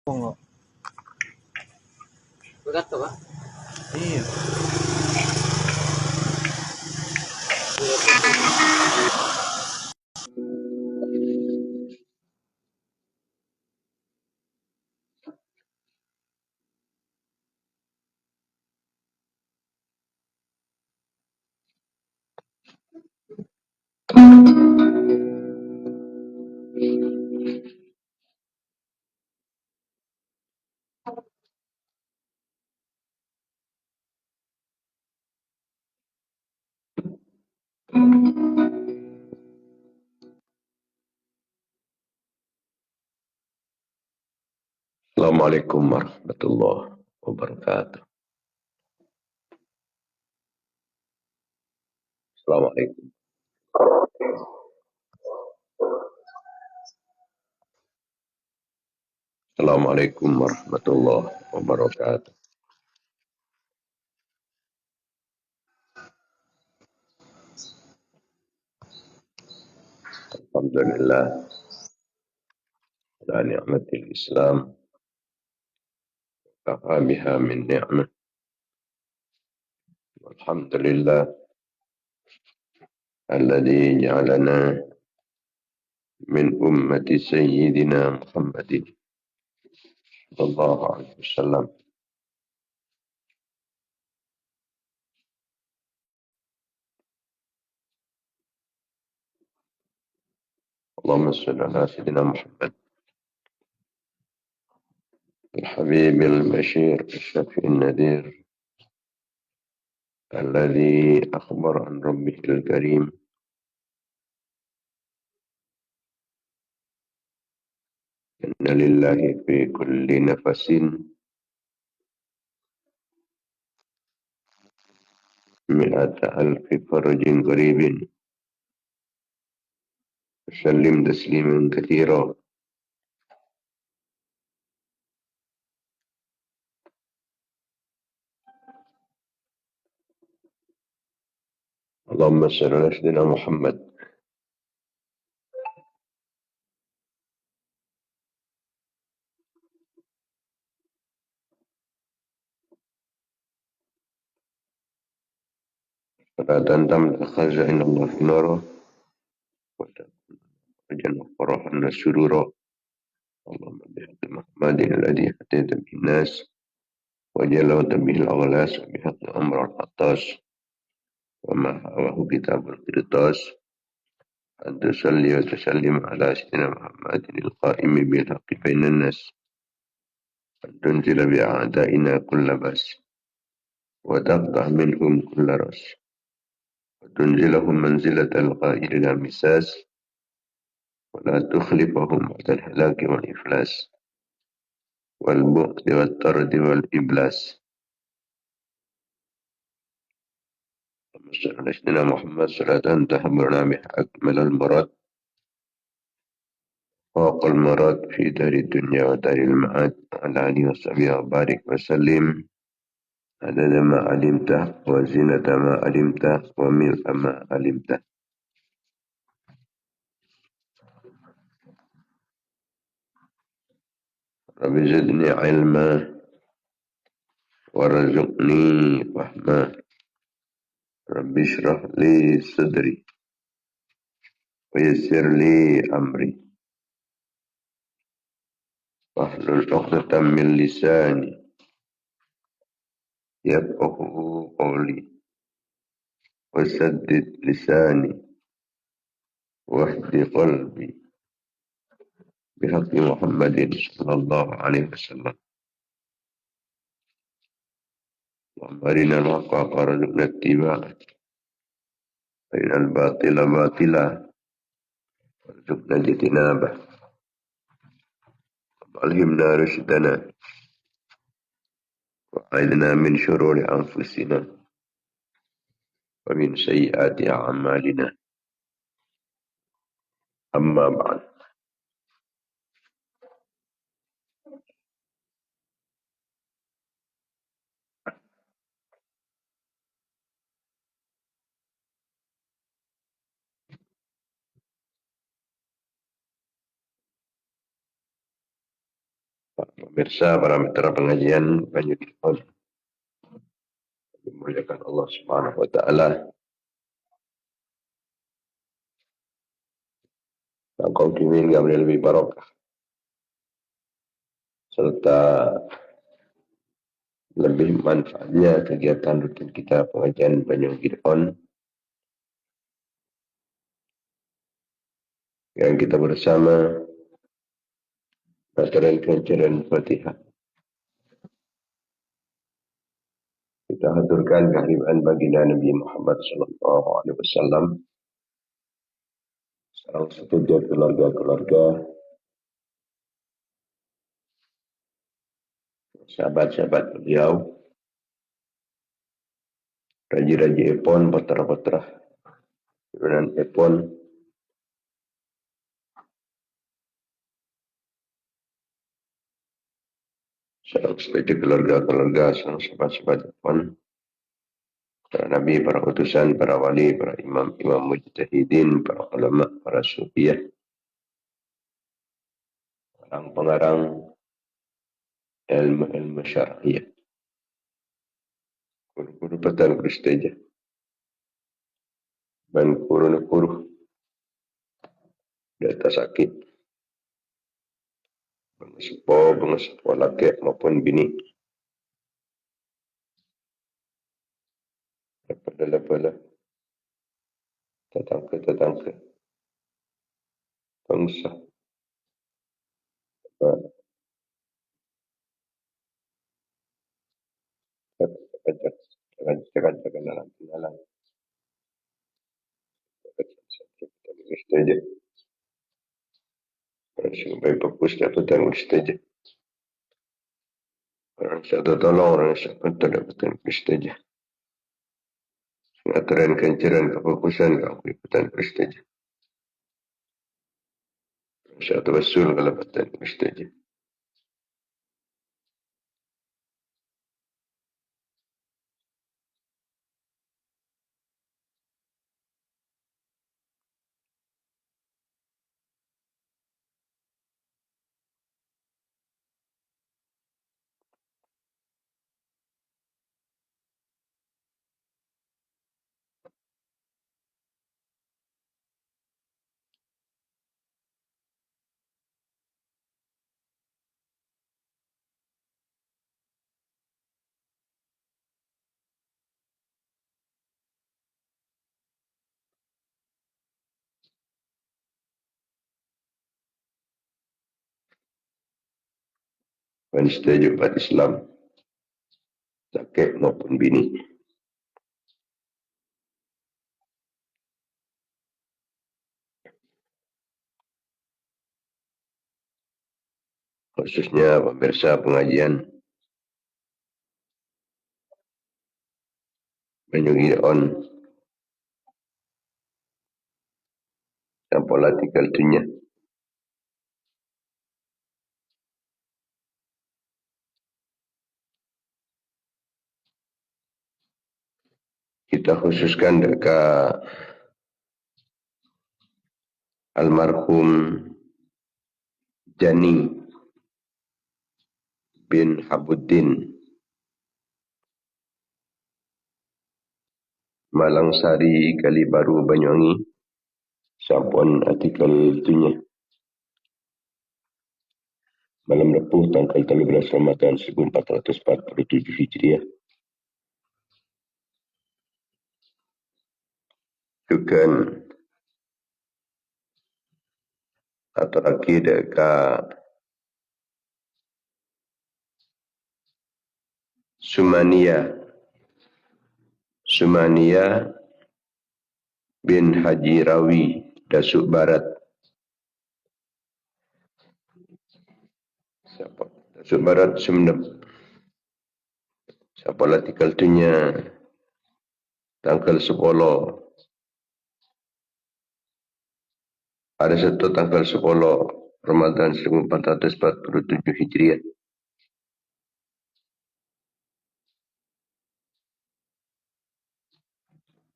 Enggak. Berat tuh, Pak. Iya. Assalamualaikum warahmatullahi wabarakatuh. Assalamualaikum. Assalamualaikum warahmatullahi wabarakatuh. Alhamdulillah ala ni'matil Islam kafa biha min ni'mah. Alhamdulillah alladzi ja'alana min ummati sayyidina Muhammadin sallallahu alaihi wasallam. Allahumma shalli ala sayyidina Muhammad الحبيب البشير الشفيع النذير الذي أخبر عن ربه الكريم إن لله في كل نفس 100,000 فرج قريب. وسلم تسليما كثيرا. اللهم صل على سيدنا Muhammad فلا تندم خزائن الله في ناره وتخرجنا فرحا سرورا. اللهم بحق محمد الذي هديت به الناس وجلوت به الأغلاس بحق أمر العطاس وما هواه كتاب القرطاس أن تصلي وتسلم على سيدنا محمد القائم بالحق بين الناس أن تنزل بأعدائنا كل بأس وتقطع منهم كل رأس وتنزلهم منزلة القائل لا مساس ولا تخلفهم بعد الهلاك والإفلاس والبؤد والطرد والإبلاس. اللهم صل على محمد صلاة تحملنا بها أكمل المراد فوق المراد في دار الدنيا ودار المعاد وعلى آله وصحبه وبارك وسلم عدد ما علمته وزنة ما علمته وملء ما علمته. رب زدني علما وارزقني فهما. رب اشرح لي صدري ويسر لي أمري واحلل عقدة من لساني يفقه قولي وسدد لساني واهد قلبي بحق محمد صلى الله عليه وسلم. اللهم أرنا الحق حقا وارزقنا اتباعه وأرنا الباطل باطلا وارزقنا اجتنابه. ألهمنا رشدنا وأعذنا من شرور أنفسنا ومن سيئات أعمالنا. أما بعد. Pemirsa, para mitra pengajian Banyu Kidul dimuliakan Allah Subhanahu wa taala. Engkau kimin gambar lebih barokah serta lebih manfaatnya kegiatan rutin kita pengajian Banyu Kidul yang kita bersama bacaan kenceren Fatihah. Kita haturkan kehadiran baginda Nabi Muhammad sallallahu alaihi wasallam, salah satu dari keluarga-keluarga, sahabat-sahabat beliau, raji-raji Epon, putra-putra turunan Epon, salah satu keluarga-keluarga, salah sahabat-sahabat Epon, para nabi, para utusan, para wali, para imam-imam mujtahidin, para ulama, para sufiyah, orang pengarang ilmu-ilmu syar'iyah, guru-guru petan kristeja, dan guru-guru di atas sakit, pengesepo laki maupun bini, daripada tetangga-tetangga, bangsa, jangan dalam kenalan, kristeja, supaya fokus dapatan kristeja, orang satu tolong orang satu dapatan kristeja. Pengaturan kenceran kefokusan keangkutan kristeja. Satu wasul kelebatan kristeja. Kristeja umat Islam, laki maupun bini. Khususnya pemirsa pengajian Banyu Kidul yang pola tinggal dunia. Kita khususkan dekat almarhum Jani bin Habuddin Malangsari Kalibaru Banyuwangi, sampun artikel itunya malam lepuh tanggal 13 Ramadan 1447 Hijriah. Juga atau lagi dekat Sumania bin Haji Rawi Dasuk Barat. Dasuk Barat Sumenep. Siapa lah tinggal dunia tanggal 10. Ada satu tanggal 10 Ramadan 1447 Hijriah.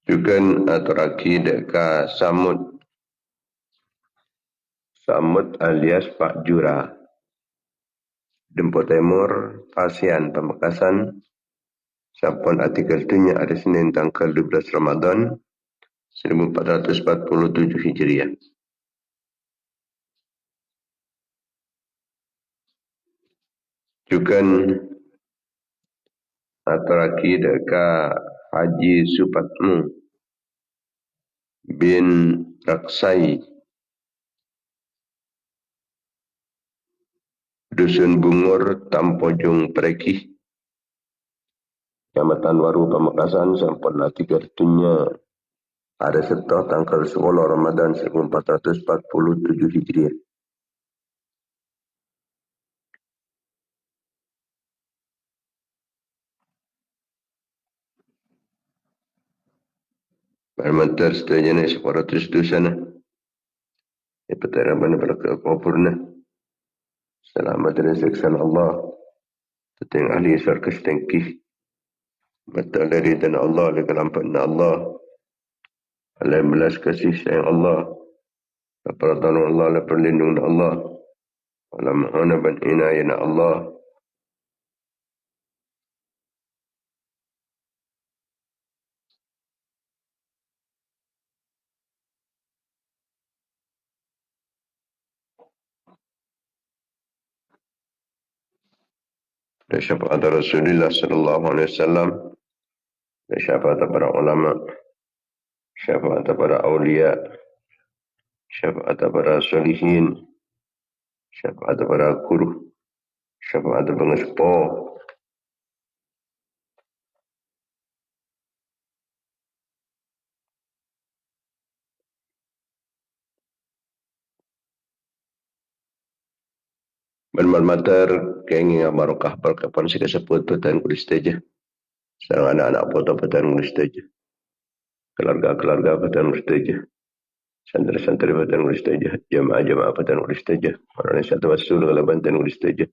Juga atau lagi dekat Samud alias Pak Jura. Dempo Timur, Pasian, Pamekasan, sampun artikel dunia hari Senin tanggal 12 Ramadan 1447 Hijriah. Juga atau lagi dekat Haji Supatmu bin Raksai Dusun Bungur Tampojong Pereki Kecamatan Waru Pamekasan sampun artikel dunia hari Senin tanggal 10 Ramadan 1447 Hijriah. Permantar setuju separatus dosana. Ipatara mana berkah kuburna. Selamat dari seksan Allah. Teteng ahli syarga setengkih. Betul dari dan Allah dari kelampannya Allah. Allah belas kasih sayang Allah. Pertolongan Allah, perlindungan Allah. Allah ma'ana ban inayana Allah. Dan syafaat Rasulullah sallallahu alaihi wasallam. Dan syafaat para ulama. Syafaat para awliya. Syafaat para solihin. Syafaat para guru. Syafaat para sepuh. Bermatar kenging barokah berkapan sika sebut petan kulis teja. Sarang anak-anak foto petan kulis teja. Keluarga-keluarga petan kulis teja. Santri-santri petan kulis teja. Jamaah-jamaah petan kulis teja. Orang yang satu wasul kalau petan kulis teja.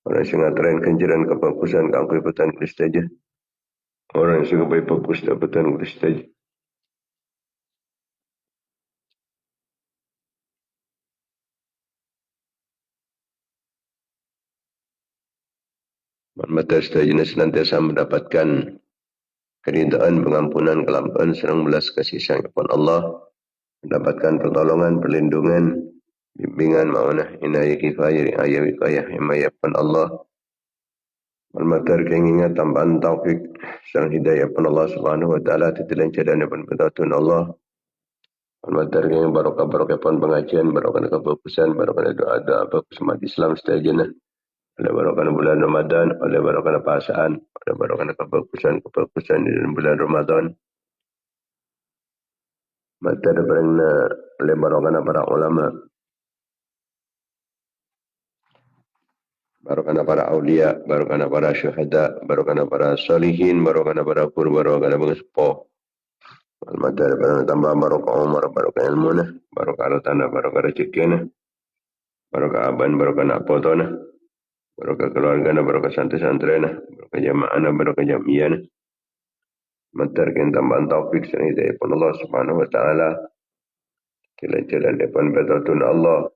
Orang yang ngatren kenjiran kepakusan kangkui petan kulis teja. Orang yang suka baik papus petan kulis teja. Bermatar setajana senantiasa mendapatkan keridaan, pengampunan, kelampahan, serang belas kasih sayang kepada Allah, mendapatkan pertolongan, perlindungan, bimbingan, ma'unah, inayah, kifayah, riayah, wikayah, himayah kepada Allah, bermatar keinginan, tambahan taufik, serang hidayah kepada Allah subhanahu wa ta'ala, titilan cadana dan berdatun Allah, bermatar keinginan, barokah-barokah pengajian, barokah kebagusan, barokah doa-doa, bagus umat Islam setajana, oleh barokah bulan Ramadan, oleh barokah pasangan, oleh barokah kebagusan di bulan Ramadan. Mata daripada oleh barokah para ulama, barokah para awliya, barokah para syuhada, barokah para salihin, barokah para guru, barokah para sepuh. Mata daripada tambah barokah umar, barokah ilmu, barokah tanah, barokah rezeki, barokah aban, barokah nak potona. Barokah keluarga, barokah santri-santri, barokah jamaah, barokah jamiah. Mentarkan tambahan taufik serta hidayah pun Allah subhanahu wa ta'ala. Jalan-jalan depan betatun Allah.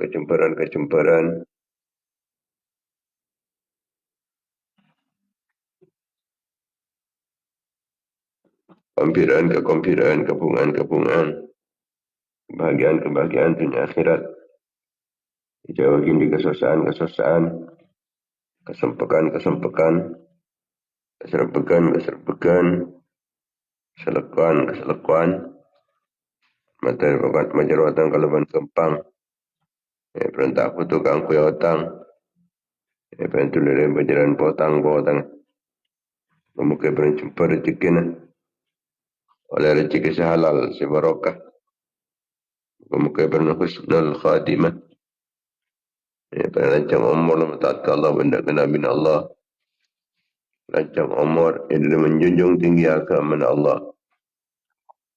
Kecemperan-kecemperan. Kekompiran, kepungan. Kebahagiaan dunia akhirat. Dijauhin di kesusahan. Kesempekan. Keselekuan. Materi bakat majarwatan kalaban kempang. Perintah aku tukang kuya otang. Pentu lele bajaran potang. Memukai berjumpa rezeki oleh rezeki sehalal sebarokah. Memukai berhusnul khatimah. Perancang umur mentaati Allah benda kena bin Allah. Perancang umur yang menjunjung tinggi agama Allah.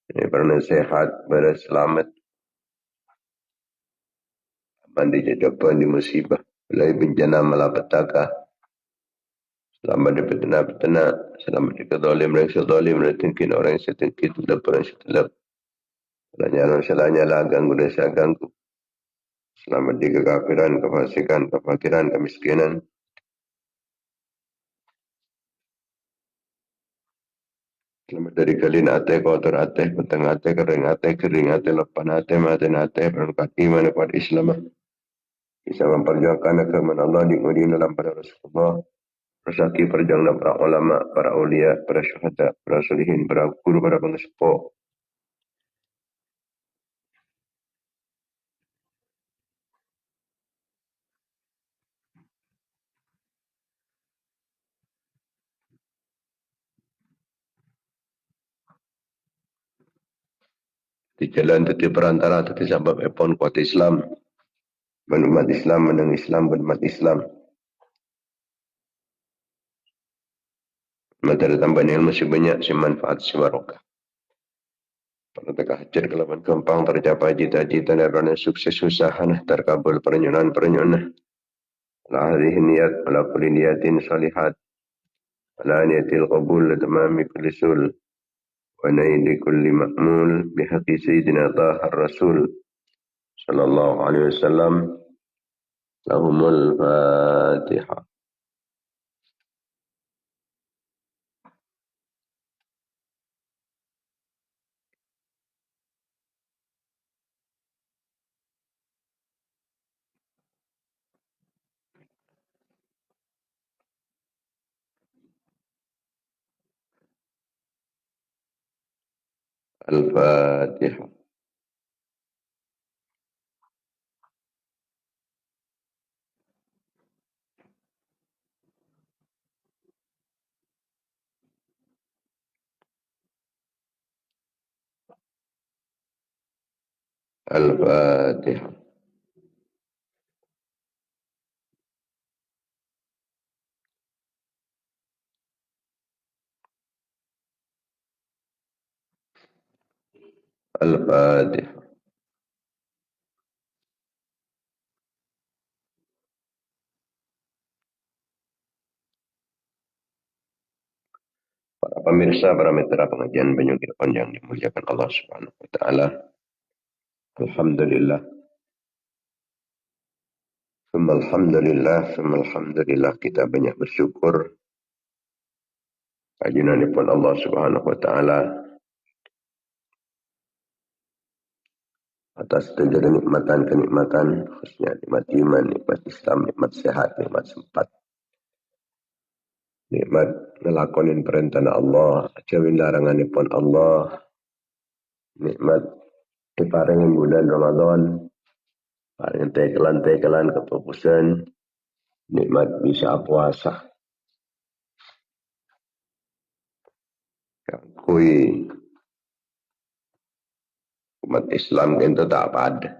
Pernah sehat, berselamat. Mandi jadapan di musibah. Mulai bencana malapetaka. Selamat di petena. Selamat di kezalim. Orang sezalim. Orang setengkit. Orang setelap. Salahnya ganggu desa ganggu. Selamat dari kekafiran, kefasikan, kefakiran, kemiskinan. Selamat dari kalin ate, kotor ate, peteng ate, kering ate, lepan ate, maten ate, berangkat iman kepada Islam. Bisa memperjuangkan agama Allah di dalam pada Rasulullah. Persaki perjuangan para ulama, para ulia, para syuhada, para solihin, para guru, para pengespo. Di jalan teti perantara, teti sabab epon kuat Islam. Menumat Islam, menang Islam, menumat Islam. Materi tambahan ilmu si banyak, si manfaat, si barokah. Pada teka hajar kelapan gampang tercapai cita-cita dan sukses usaha terkabul perenyunan. Ala hadhihi niyat, ala kulli niyatin salihat, ala niyatil qabul, tamami kulli sul, wa naili kulli ma'mul, bihaqi sayyidina tahar rasul, sallallahu alaihi wasallam, lahumul fatihah. Al-Fatihah. Al-Fatihah. Al-Fatihah. Para pemirsa, para mitra pengajian Banyu Kirpan yang dimuliakan Allah Subhanahu wa taala. Alhamdulillah. Alhamdulillah kita banyak bersyukur kajunanipun Allah Subhanahu wa taala atas segala kenikmatan khususnya nikmat iman, nikmat Islam, nikmat sehat, nikmat sempat, nikmat ngelakonin perintah Allah, jauhin laranganipun Allah, nikmat diparingin bulan Ramadan, paring tekelan keputusan, nikmat bisa puasa. Kui umat Islam itu tak pada.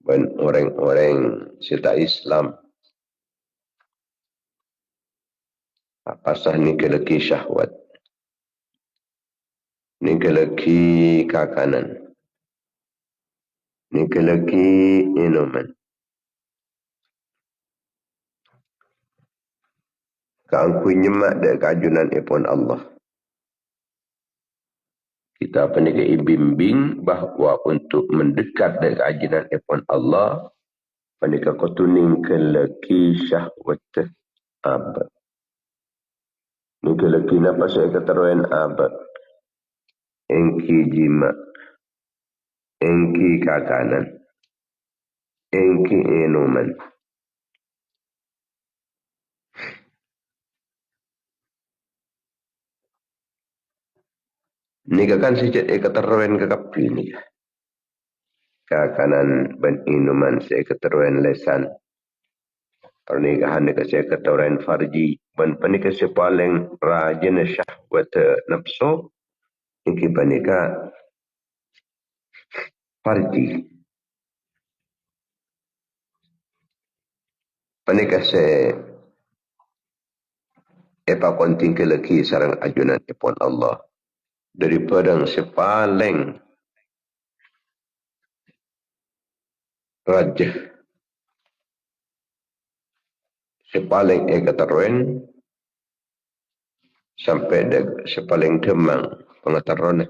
Dan orang-orang sita Islam apa sah ni keleki syahwat, ni keleki kakanan, ni keleki minuman. Kangkui nyemak dari kajunan ipon Allah. Kita pendekai bimbing bahawa untuk mendekat dari kajunan ipon Allah, pendekai kotuning keleki syahwat abad. Ni keleki napa saya keteruan abad. Engki jima, engki kakanan, engki minuman. Ni kan sejak keteruan kekapi ni. Kakanan dan minuman saya keteruan lesan. Pernikahan ni saya keteruan farji. Dan pernikah saya paling rajin syahwat nafsu. Ini pernikah farji. Pernikah saya konting ke laki sarang ajunan ipon Allah. Daripada yang paling rajah. Paling keteruan sampai paling demang pengetahuan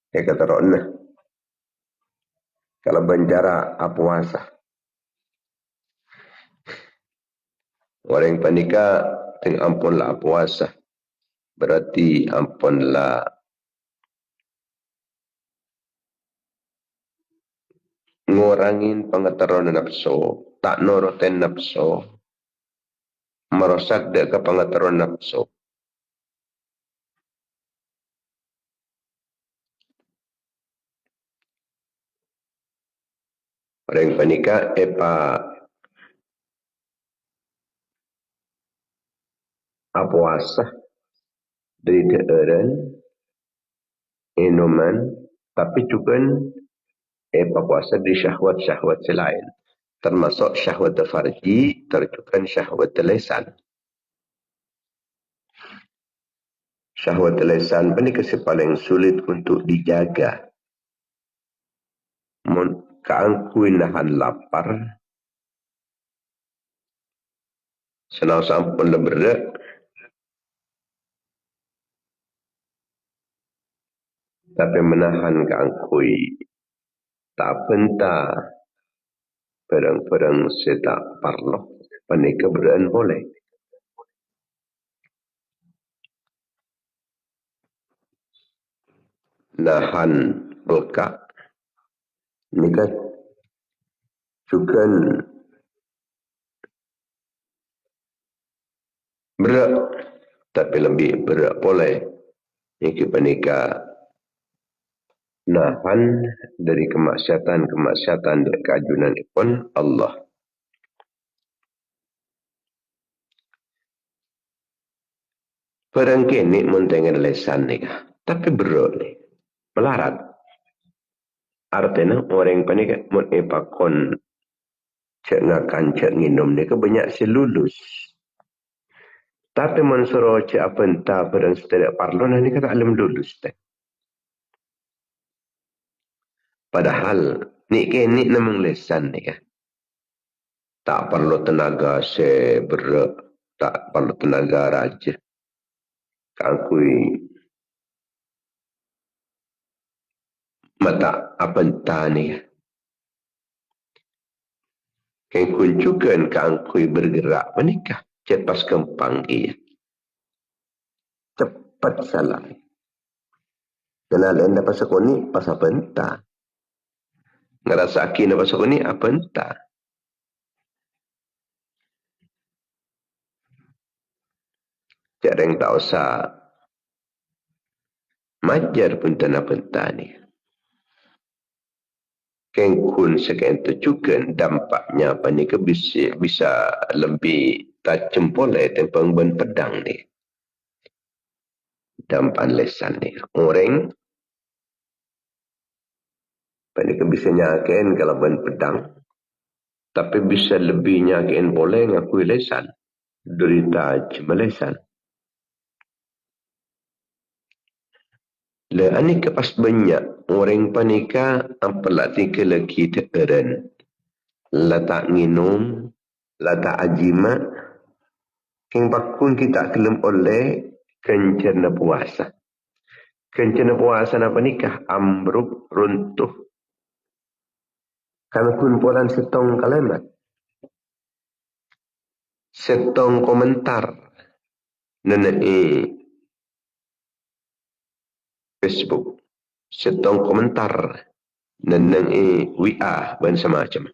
keteruan Kalau bencara puasa. Orang panika teng ampunlah puasa. Berarti ampunlah ngurangin pengetahuan nafsu. Tak nurutin nafsu. Merosak dek ke pengetahuan nafsu. Orang panika puasa dari keadaan minuman, tapi juga puasa dari syahwat-syahwat selain. Termasuk syahwat farji, terjukan syahwat lisan. Syahwat lisan ini paling sulit untuk dijaga. Keangkuin nahan lapar, senang sampun leberak, tapi menahan keangkui tak pentah perang-perang setak parloh panika beraan boleh. Nahan belkak ini kan juga berat, tapi lebih berat boleh. Ini panika nahan dari kemaksiatan dan keajunan pun Allah. Perang kini mentengen lesan ni, tapi berat ni, melarat. Artinya orang panika mun ipakon cek ngakan cek minum ni banyak selulus. Tapi mun suruh cek apa entah perang setelah parlo ni kata alam lulus teh. Padahal ni kini namang lesan ni. Tak perlu tenaga seberat, tak perlu tenaga raja. Kangkui mata apa entah ni. Kangkui juga kangkui bergerak menikah. Cepat kempang ia. Cepat salah. Kenal anda pasal koni pasal apa entah. Ngerasa akin pasal koni apa entah. Cara yang tak usah majar pun tanah pentah ni. Kengkun sekian itu juga dampaknya apa ni ke bisa lebih tajam boleh tempang ban pedang ni. Dampak lesan ni. Orang apa ni ke bisa nyakin kalau ban pedang. Tapi bisa lebih nyakin boleh ngakui lesan. Derita lesan. Le ani kepas banyak orang panika apalagi ke lagi teeren. Letak minum, letak ajima, keng bakun kita kelem oleh kencana puasa. Kencana puasa apa nikah ambruk runtuh. Karena kumpulan setong kalimat. Setong komentar. Nenei Facebook. Setong komentar. Nenei WA dan semacam.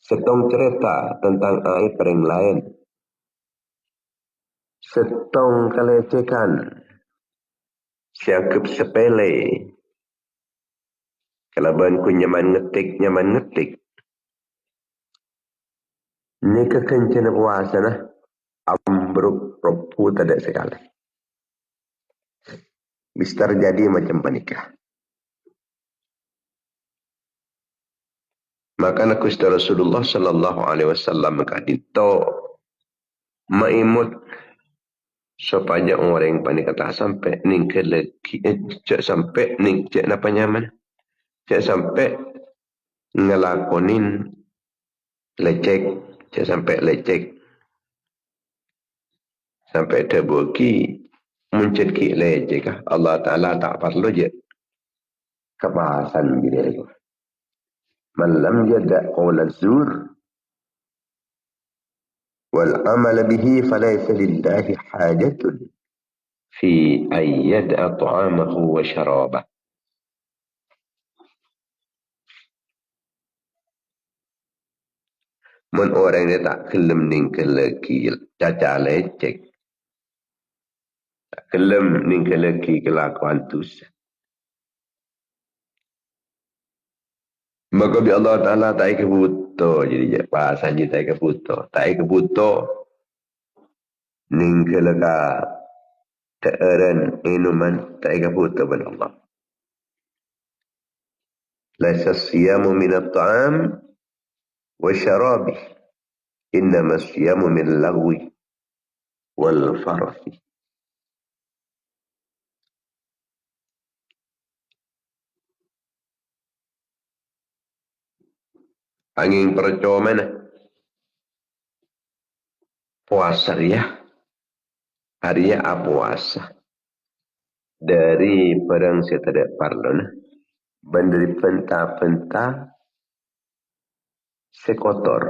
Setong cerita tentang aib orang lain. Setong kelecehan. Siangkep sepele. Kalau ban ku nyaman ngetik. Ini kekencana puasa nah. Ambruk ropu tak ada sekali. Bisa terjadi macam panikah. Maka nak Gusti Rasulullah sallallahu alaihi wasallam kadito maimut supaya orang panik kata sampai ning ke lagi cek sampai ning cek napa nyaman cek sampai ngelakonin lecek cek sampai lecek sampai terbukti muncul ki lecek Allah Taala tak perlu je kebahasan gitu. Man lam yada' qawla zur wal amal bihi falaysa lillahi hajatun fi an yad'a ta'amahu wa syarabah. Mun orang dia tak kelem ningkel lagi caca lecek. Tak kelem ningkel lagi kelakuan tu. Maka bi Allah Ta'ala tak ke buta. Jadi bahasanya tak ke buta. Tak ke buta. Ningkel lagi teeren minuman tak ke buta ben Allah. Laisa siyamu minat ta'am wa syarabi. Innama siyamu min lagwi wal farfi. Angin percaya mana? Puasa ya. Hari ya puasa. Dari perang saya tidak parlon. Bandari penta-penta sekotor.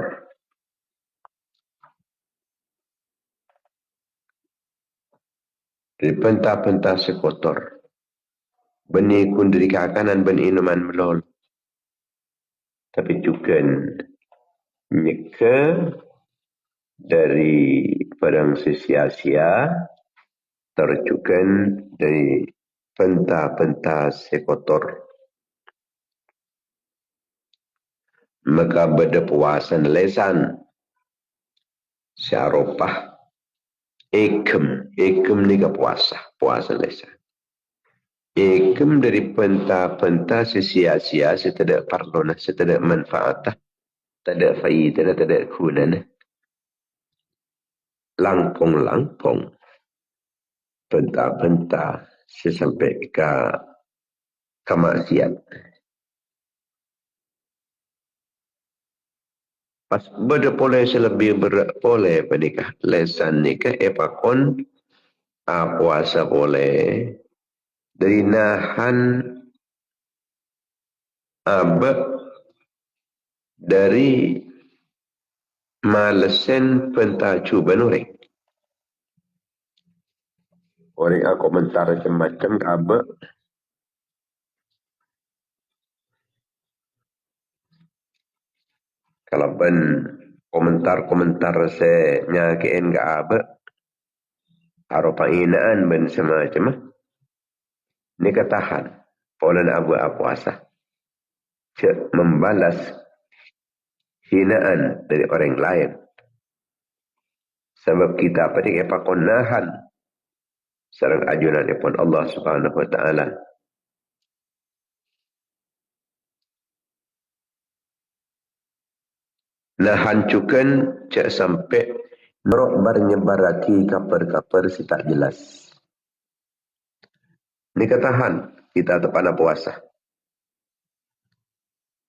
Dari penta-penta sekotor. Beni kundri kakanan ben inuman melol. Tapi juga nyeka dari perang sia-sia terjukan dari penta-penta sekotor. Maka beda puasan lesan syaropah ikem ni ke puasa lesan ikem dari penta-penta sia-sia tidak parlona tidak manfaat tidak faidah tidak guna langkong penta-penta sampai ke kemaksiat. Pas beda boleh selebih boleh menikah lesan nikah epakon puasa boleh dari nahan dari malesen pentaju benureng. Orang aku komentar macam-macam kabe kalau ben komentar-komentar saya nyakiin ke abe harupa inaan ben semacam ni ketahan oleh abu puasa cek membalas hinaan dari orang lain sebab kita pada epakon nahan sareng ajunan pun Allah Subhanahu wa taala. Nah hancukan cak sampai merok bernyebaraki kaper-kaper si tak jelas. Ini ketahan kita tepana puasa.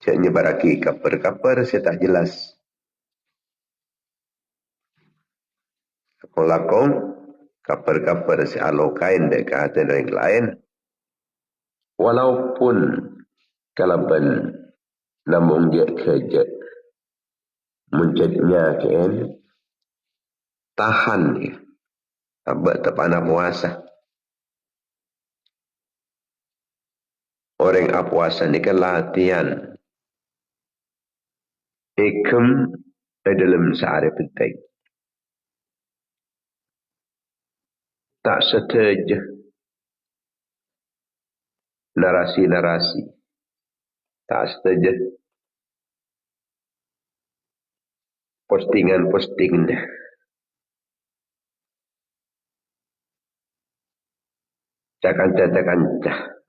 Cak nyebaraki kaper-kaper si tak jelas. Lakong kaper-kaper si alokain dekat yang lain. Walaupun kalaban namun dia kerja mencetnya kan tahan dia abad tepana puasa orang puasa ni kan latihan ikem dalam sehari penting tak setuju narasi-narasi tak setuju postingan-postingan cakancah-cakancah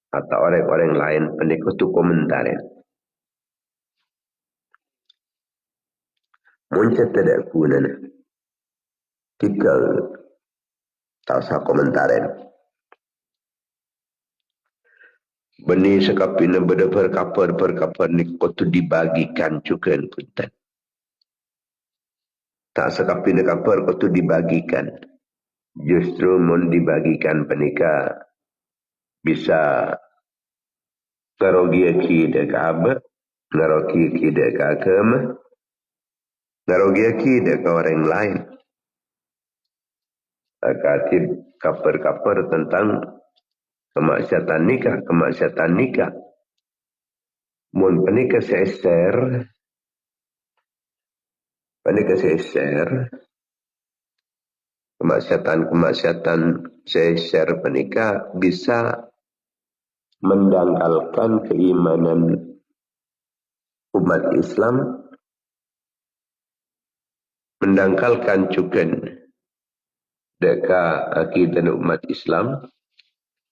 atau orang-orang lain pendekut tu komentarin muncul tidak guna kita tak usah komentarin benih sekapina berkapar ni kau tu dibagikan juga punten tak sekapina kapar kau tu dibagikan justru mun dibagikan penikah bisa kerogiaki dek abad Ngarogi kida ke agama, ngarogi kida ke orang lain. Akatib kaper-kaper tentang kemaksiatan nikah. Mun penikah seser, kemaksiatan seser penikah bisa mendangkalkan keimanan umat Islam, mendangkalkan juga deka akidah umat Islam.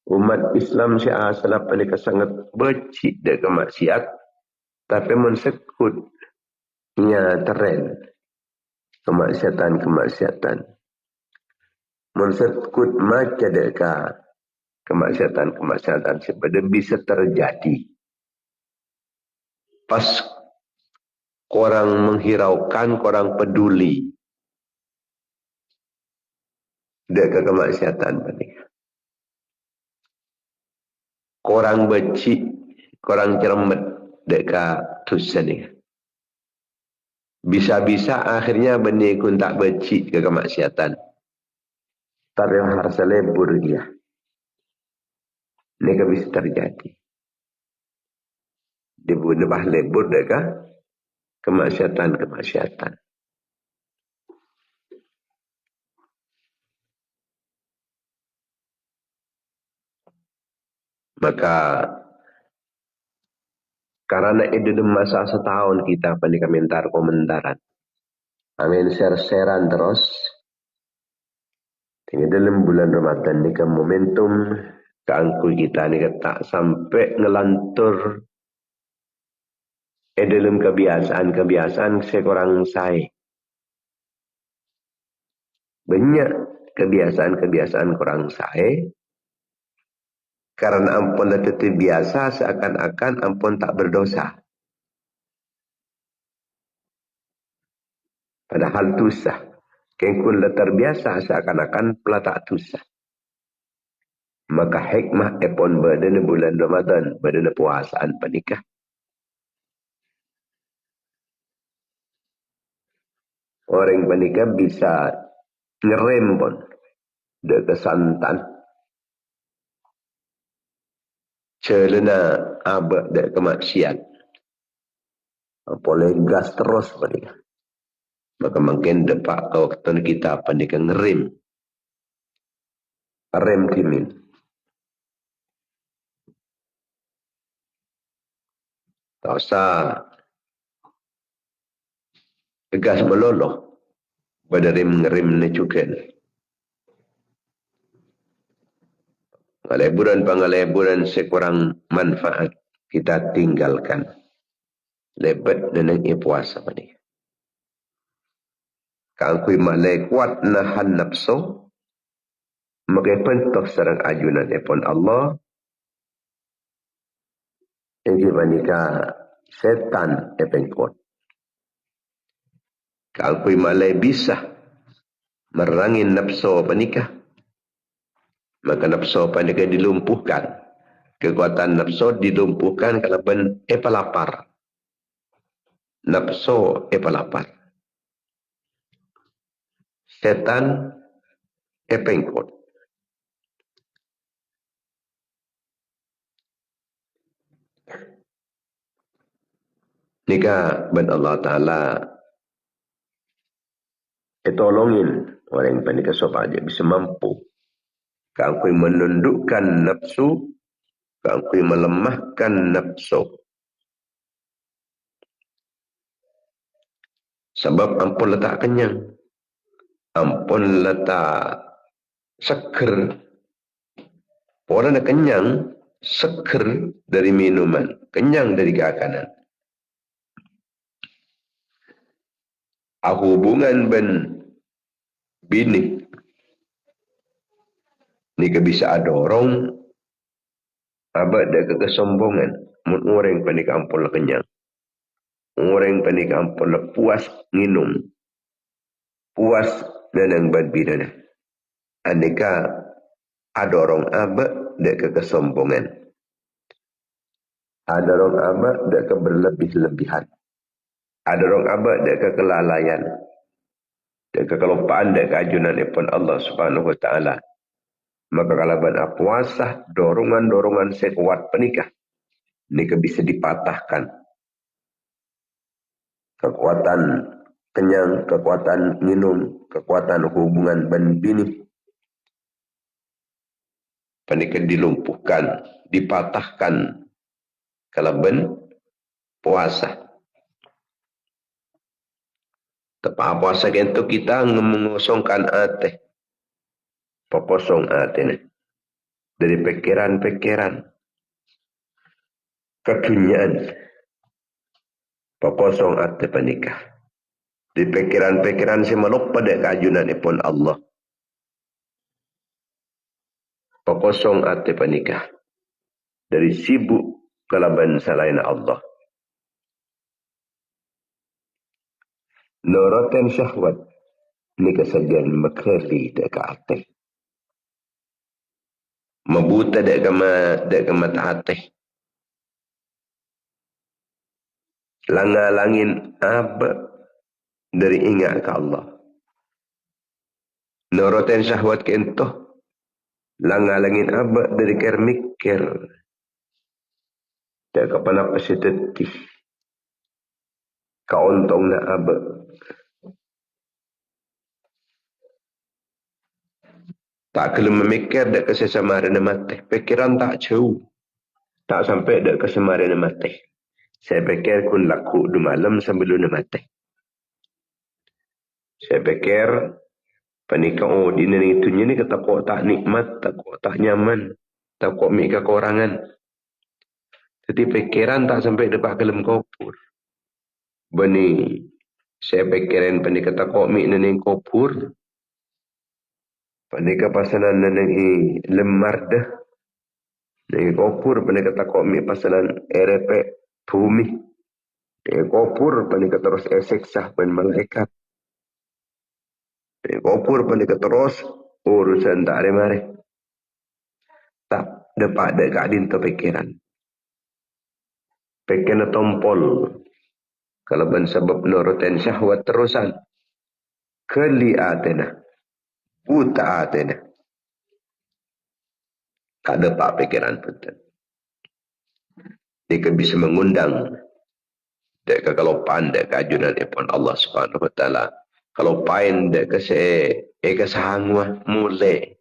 Umat Islam salah penikah sangat benci deka maksiat, tapi mensekut nya tren kemaksiatan. Mensekut maca deka kemaksiatan sebenarnya bisa terjadi pas korang menghiraukan, korang peduli deka kemaksiatan tadi. Korang benci, korang cermet deka dosa ni. Bisa-bisa akhirnya benih kun tak benci ke kemaksiatan. Tapi harus lebur dia. Ini bisa terjadi. Dibunuh lebur deka kemaksiatan. Maka karena itu masa setahun kita komentaran. Amin share-sharean terus. Ini dalam bulan Ramadan ini kan momentum keangku kita ini tak sampai ngelantur dalam kebiasaan seorang saya. Banyak kebiasaan kurang saya. Karena ampun tetap biasa seakan-akan ampun tak berdosa. Padahal dosa. Kengkul terbiasa seakan-akan pelatak dosa. Maka hikmah epon badana bulan Ramadan, badana puasaan penikah. Orang penikah bisa ngerem pun. Dia kesantan. Celana abad dia kemaksiat. Boleh gas terus penikah. Maka mungkin depak ke waktu kita penikah ngerem. Rem timin. Tak usah gas meloloh. Pada rem ni juga. Pengaleburan sekurang manfaat kita tinggalkan. Lebat dan puasa ni. Kang kui malai kuat nahan nafsu. Maka pentok serang ajunan epon Allah. Yang manika setan epengkot. Kang kui malai bisa merangin nafsu penikah. Maka nafsu penikah dilumpuhkan. Kekuatan nafsu dilumpuhkan kalau lapar. Nafsu lapar. Setan epengkot. Nika ben Allah Ta'ala tolongin orang yang panik supaya bisa mampu. Kau menundukkan nafsu, kau melemahkan nafsu. Sebab ampun letak kenyang, ampun letak seger. Orang yang kenyang, seger dari minuman, kenyang dari keakanan. Hubungan ben bini ni bisa dorong abad dah kesombongan. Orang panik ampun kenyang. Orang panik ampun puas minum. Puas dan yang berbeda. Aneka adorong abad dah kesombongan. Ada orang abad dek ke berlebih-lebihan. Ada orang abad dek ke kelalaian. Dek ke kelupaan dek ke ajunan ipun Allah Subhanahu wa taala. Maka kalau ada puasa, dorongan-dorongan sekuat penikah. Ini bisa dipatahkan. Kekuatan kenyang, kekuatan minum, kekuatan hubungan ben bini. Penikah dilumpuhkan, dipatahkan. Kalau ben puasa. Tepat puasa itu kita mengosongkan hati. Pekosong hati ini. Dari pikiran-pikiran. Keduniaan. Pekosong hati penikah. Di pikiran-pikiran si meluk pada keajunan ipun Allah. Pekosong hati penikah. Dari sibuk kelaban selain Allah. Noroten syahwat. Ini kesedihan mekali dekat hati. Membuta dekat mata hati. Langgalangin apa dari ingat ke Allah. Noroten syahwat kentoh. Langgalangin apa dari ker mikir. Dekat panap asyidetih. Kauntong na apa. Tak kena memikir dek kesesamaran mati. Pikiran tak jauh. Tak sampai dek kesesamaran mati. Saya pikir kun laku di malam sebelum mati. Saya pikir panikah di ini itunya ni kata kok tak nikmat, tak kok tak nyaman, tak kok mik kekurangan. Jadi pikiran tak sampai depak kelem kopur. Bani saya pikirin panikah tak kok mik neneng kopur. Panikah pasanan neneng lemar dah. Neneng kopur panikah tak kok mik pasanan erepe bumi. Neneng kopur panikah terus eseksa ben malaikat. Kopur panikah terus urusan tak ada mari. Tak dapat dekat dinto pikiran. Pikiran tompol. Kalau ben sebab nurutin syahwat terusan. Keli atena. Buta atena. Tak dapat pikiran betul. Dia bisa mengundang. Dek kekelopaan, dek keajunan ipun Allah Subhanahu wa taala. Kalau pain dek kesahangwa mulai.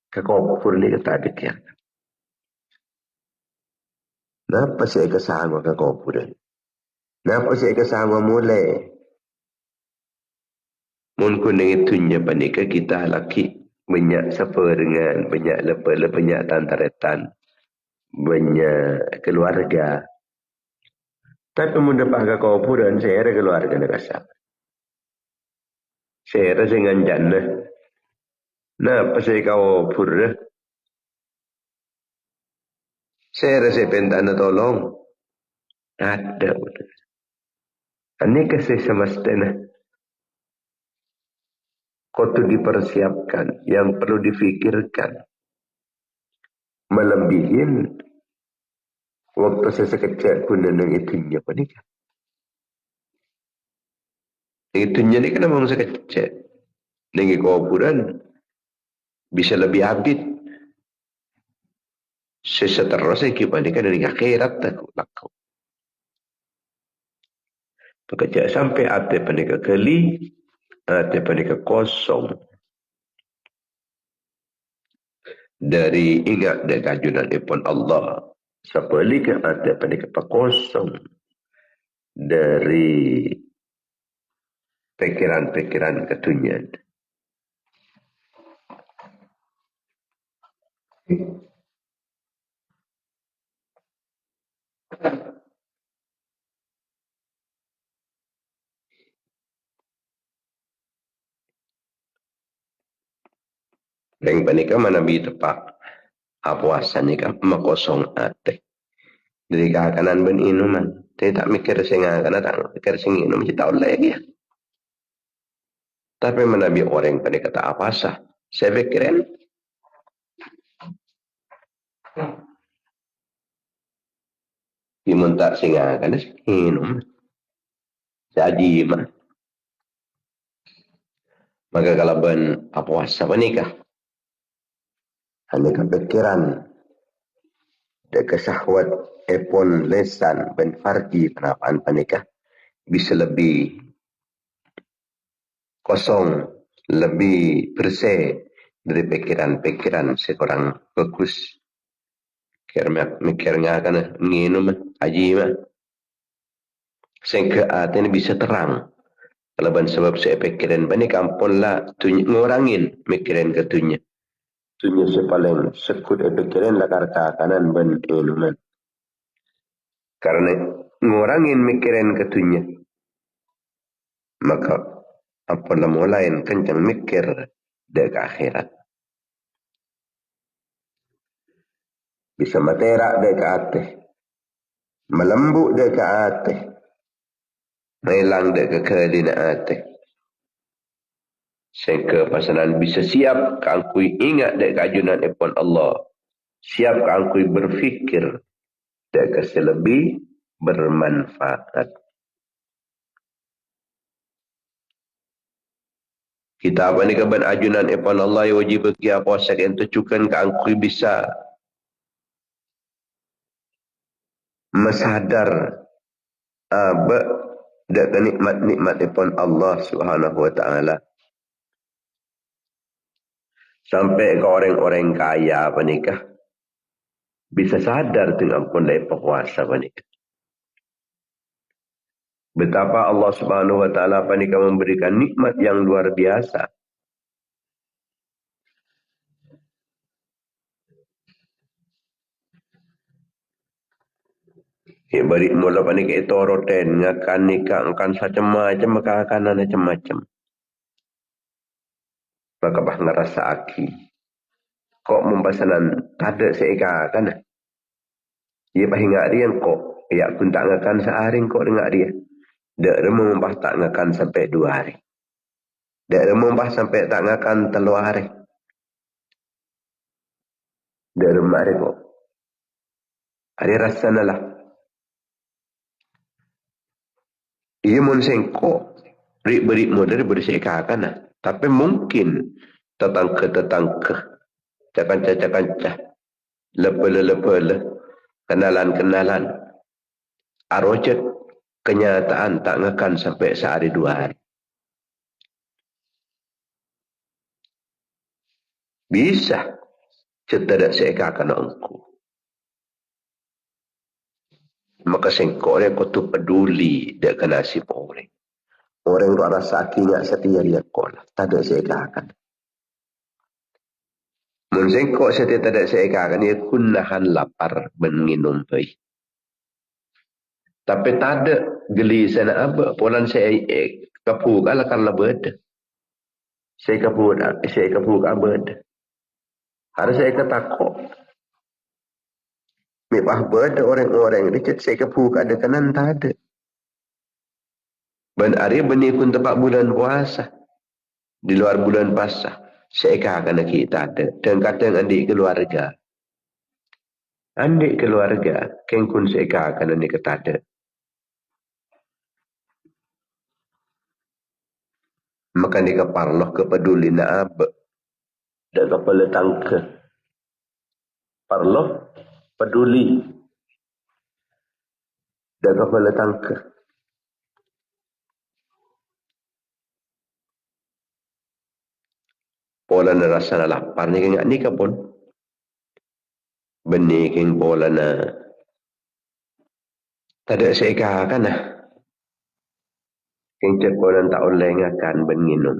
Kekopur ni kata demikian. Kenapa saya kesahangwa kekopur ni? Kenapa saya kesahangwa mulai? Mungkin dengan itunya panikah kita laki banyak seperengan, banyak lepas, banyak tantaretan, banyak keluarga. Tapi mun dapat kekuburan, saya ada keluarga nak kasar. Saya ada dengan jannah. Kenapa saya kekubur? Saya rasa pentana tolong. Ada. Ini kasih semestanya. Kotu dipersiapkan. Yang perlu difikirkan. Melebihin. Waktu saya sekecil pun nenang itunya apa ni? Itunya ni kan memang sekecil. Nengi kuburan bisa lebih habis. Seseterusnya kibandingkan dengan akhirat aku laku. Pekerja sampai hati panika keli, hati panika kosong. Dari ingat dan kajunan ipun Allah. Sepelika hati panika kosong. Dari pikiran-pikiran ketunyan. Yang panika mana bi tepak. Puasa ni kan makosong hati. Dari kakanan ben inuman. Saya tak mikir saya ngakanan, tak mikir saya inum. Saya tahu lagi ya. Tapi menabi orang pada kata apa sah. Saya pikirin. Imun tak singa kan minum. Jadi mah. Maka kalau ben apa wasa nikah. Hanya kepikiran. Dan kesahwat epon lesan ben farji penapaan panikah. Bisa lebih kosong. Lebih bersih. Dari pikiran-pikiran sekurang bagus. Mikirnya kan nginum haji mah. Sehingga hati ini bisa terang. Kalau sebab saya pikiran banyak ampun lah ngurangin mikiran ketunya. Tunya sepaling sekut pikiran lah karena kanan ben inuman. Karena ngurangin mikiran ketunya. Maka ampun lah mulain kencang mikir dek akhirat. Bisa materak dek hati. Melembut dek hati. Melang dek kekelina hati. Sehingga pasanan bisa siap kangkui ingat dek kajunan epon Allah. Siap kangkui berfikir dek keselebih bermanfaat. Kita apa ni keban ajunan epon Allah yang wajib bagi apa sak yang tujukan kangkui bisa mesadar apa dek nikmat-nikmat epon Allah Subhanahu wa taala. Sampai ke orang-orang kaya apa nikah bisa sadar dengan pun dari puasa apa nikah. Betapa Allah Subhanahu wa taala apa nikah memberikan nikmat yang luar biasa. Beri mula apa nikah itu roten ngakan nikah akan macam-macam maka akan macam-macam. Maka bah ngerasa aki. Kok membasanan ada seeka kan? Ia bah ingat dia kok. Ya pun tak ngakan sehari kok dengar dia. Dak remung bah tak ngakan sampai 2 hari. Dak remung bah sampai tak ngakan 3 hari. Dak remung hari kok. Hari rasa lah. Ia mun sengkok. Beri modal beri seeka kan? Tapi mungkin tetangga-tetangga. Cakan-cakan-cakan. Lepele-lepele. Kenalan-kenalan. Arojek kenyataan tak ngakan sampai sehari 2 hari. Bisa. Cetadak seeka kan engkau. Maka sengkok dia kau tu peduli dia kena nasib orang. Orang yang rasa akhirnya setia dia kau lah. Tak ada seeka kan. Mun sengkok setia tak ada seeka kan. Ia kun nahan lapar menginum baik. Tapi tak ada geli sana apa. Polan saya kapu kalah kan lebih. Saya kapu abad. Harus saya ketakut. Mipah berada orang-orang ni cek saya kapu ada kanan tak ada. Ben hari benih pun tempat bulan puasa. Di luar bulan puasa. Saya kena kita ada. Dan kadang adik keluarga. Adik keluarga. Kengkun saya kena ni kita ada. Maka ni keparloh kepeduli na apa. Dan kepala tangka. Parloh peduli. Dan kepala tangka. Pola na rasa na lapar ni kaya ni kapon. Benih kaya pola na. Tada saya kan lah. Kaya cek pola tak oleh ngakan beninum.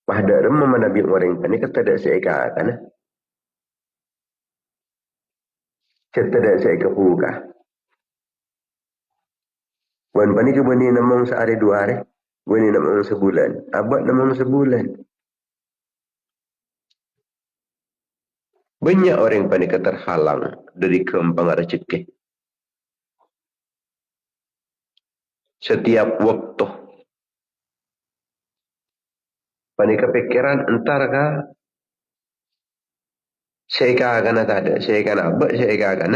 Pada remah mana biar orang ni kata tada saya kan lah. Cek tada saya kebuka. Wan pani ke benih namang sehari 2 hari. Benih namang sebulan. Abad namang sebulan. Banyak orang panik terhalang dari kembang rezeki. Setiap waktu. Panik kepikiran entarkah saya akan tak ada. Saya akan abad, saya akan.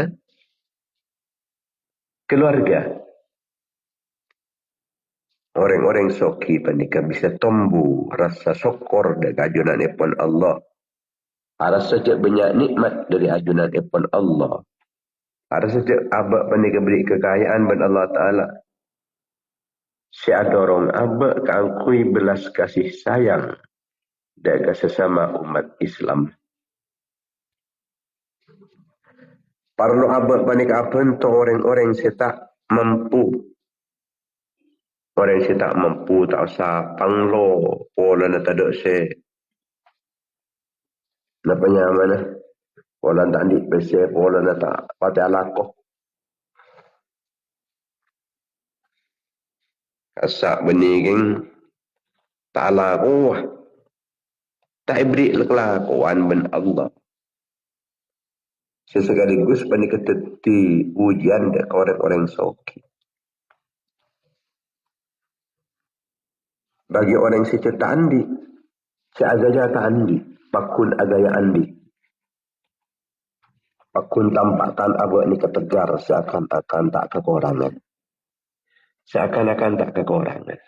keluarga. Orang-orang soki panika bisa tumbuh rasa syukur dari ajunan ipun Allah. Rasa cek banyak nikmat dari ajunan ipun Allah. Rasa cek abak panika beri kekayaan ben Allah Ta'ala. Si adorong abak keangkui belas kasih sayang dari sesama umat Islam. Parlo abak panika abentuk orang-orang setak mampu. Orang yang tak mampu, tak usah panglo, pola na tadok se. Napanya mana? Pola tak di bese, pola na tak pati alakoh. Kasak beniging, tak alakoh. Tak beri kelakuan ben Allah. Sesekaligus panik keteti ujian dek orang-orang soki. Bagi orang si cetak andi, si agaya tak andi, pakun agaya andi. Pakun tampakkan abak ni ketegar seakan-akan tak kekurangan. Seakan-akan tak kekurangan.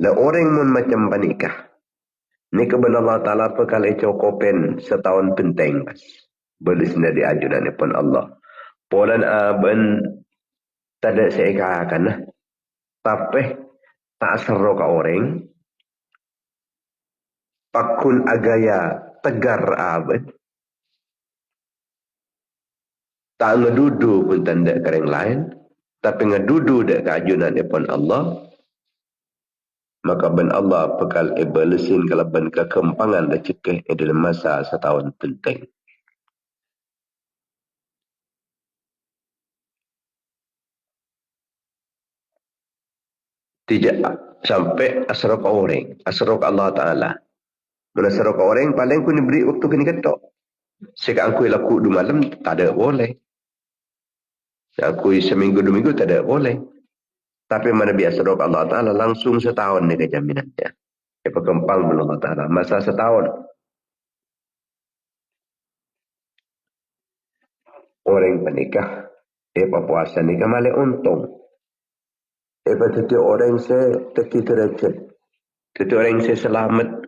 Lah orang mun macam panikah. Ni kebenar Allah Ta'ala pekal cokopen setahun penting mas. Belisna di ajunan pun Allah. Polan aben tada seikakan lah. Tapi tak seru ka orang. Pakun agaya tegar aben. Tak ngedudu pun tanda kering lain. Tapi ngedudu dek keajunan pun Allah. Maka ben Allah pekal belisin kalau ben kekempangan dah cekeh dalam masa setahun penting. Tidak sampai asrok orang. Asrok Allah Ta'ala. Bila asrok orang, paling aku beri waktu kini ketok. Sekarang aku laku 2 malam, tak ada boleh. Aku seminggu 2 minggu, tak ada boleh. Tapi mana biasa asrok Allah Ta'ala, langsung setahun ni kejaminannya. Dia berkembang dengan Allah Ta'ala. Masa setahun. Orang penikah. Puasa nikah malah untung. Tetapi orang saya teki derajat. Tetapi orang saya selamat.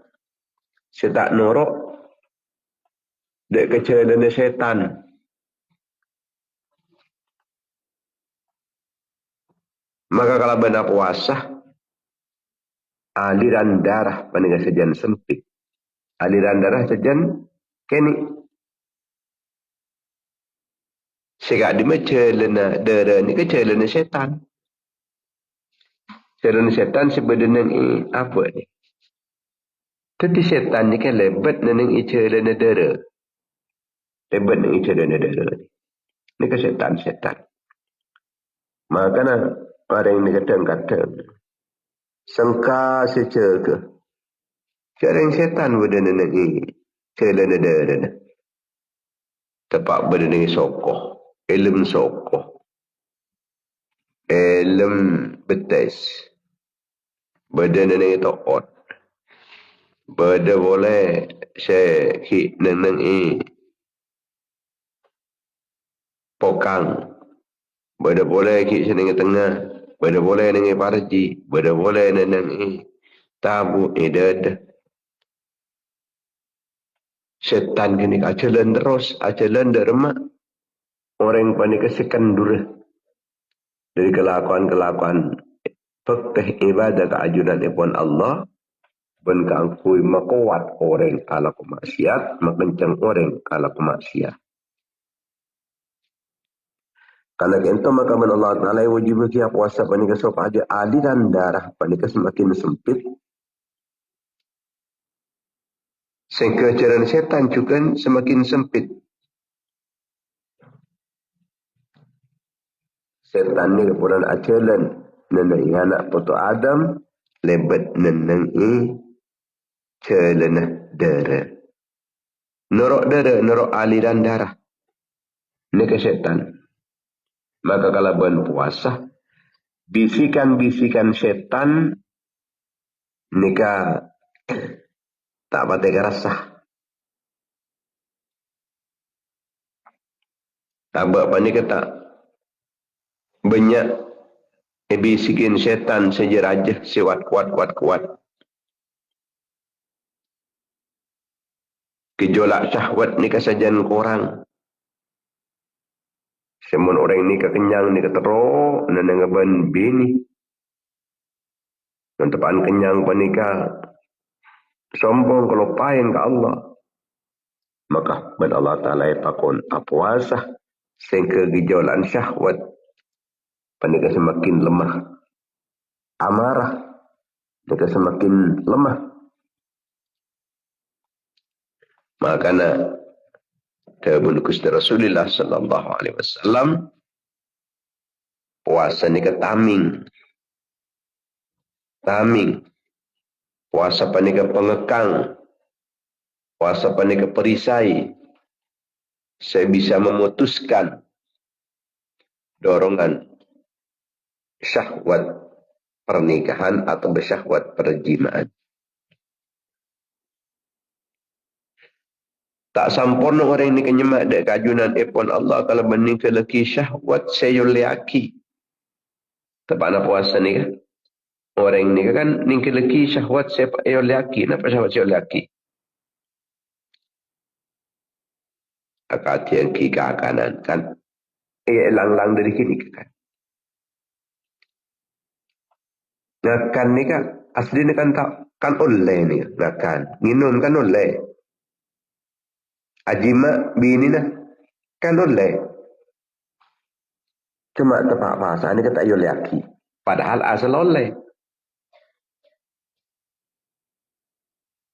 Saya tak norok. Dek kecelakaan setan. Maka kalau benar puasa. Aliran darah panika sejan sempit. Aliran darah sejan kini. Sehingga di macelana darah ni kecelana setan. Celana setan sebenarnya ni apa ni? Tapi setan ni kan lebat neneng celana darah. Lebat neneng celana darah ni. Ni kan setan. Makanya orang ni kata sangka secega. Orang setan benda neneng celana darah. Tepat benda neneng sokoh. Ilmu sokoh. Ilmu betes. Benda neneng to'ot. Benda boleh saya hik neneng pokang. Benda boleh hik seneng tengah. Benda boleh neneng parji. Benda boleh neneng tabu dada. Setan kini ajalan terus. Ajalan derma. Orang panik kesekan dura. Dari kelakuan-kelakuan. Pekeh ibadah keajunan ipun Allah. Ben keangkui makuat orang ala kemaksiat. Makencang orang ala kemaksiat. Karena itu maka ben Allah Ta'ala wajib bagi puasa panika sok aja aliran darah panika semakin sempit. Sehingga jalan setan juga semakin sempit. Setan ni kemudian ajalan neneng anak putu Adam lebat neneng jalan darah. Norok aliran darah. Ini ke setan. Maka kalau ben puasa bisikan-bisikan setan nika tak pakai rasa. Tabak apa ni kata? Banyak bisikin setan sejerajah sewat kuat. Gejolak syahwat ni kesajan korang. Semun orang ni kekenyang ni keteruk. Nanangaban bini. Nantapan kenyang panika. Sombong kalau pain ke Allah. Maka ben Allah Ta'ala pakon apuasa. Sehingga gejolan syahwat. Panika semakin lemah. Amarah. Panika semakin lemah. Makanya kebun Gusti Rasulullah sallallahu alaihi wasallam puasa ni taming. Puasa panika pengekang. Puasa panika perisai. Saya bisa memutuskan dorongan syahwat pernikahan atau bersyahwat perjimaan. Tak sempurna orang ini kenyemak dek kajunan epon Allah kalau menikah laki syahwat saya laki. Tepat puasa ni kan? Orang ni kan nikah laki syahwat saya laki. Kenapa syahwat saya laki? Akak yang kika kanan kan? Lang dari kini kan? Ngakan ni kan? Asli ni kan tak? Kan oleh ni ngakan. Minum kan oleh. Ajima bini nah. Kan oleh. Cuma tepat bahasa ni kata ayol laki. Padahal asal oleh.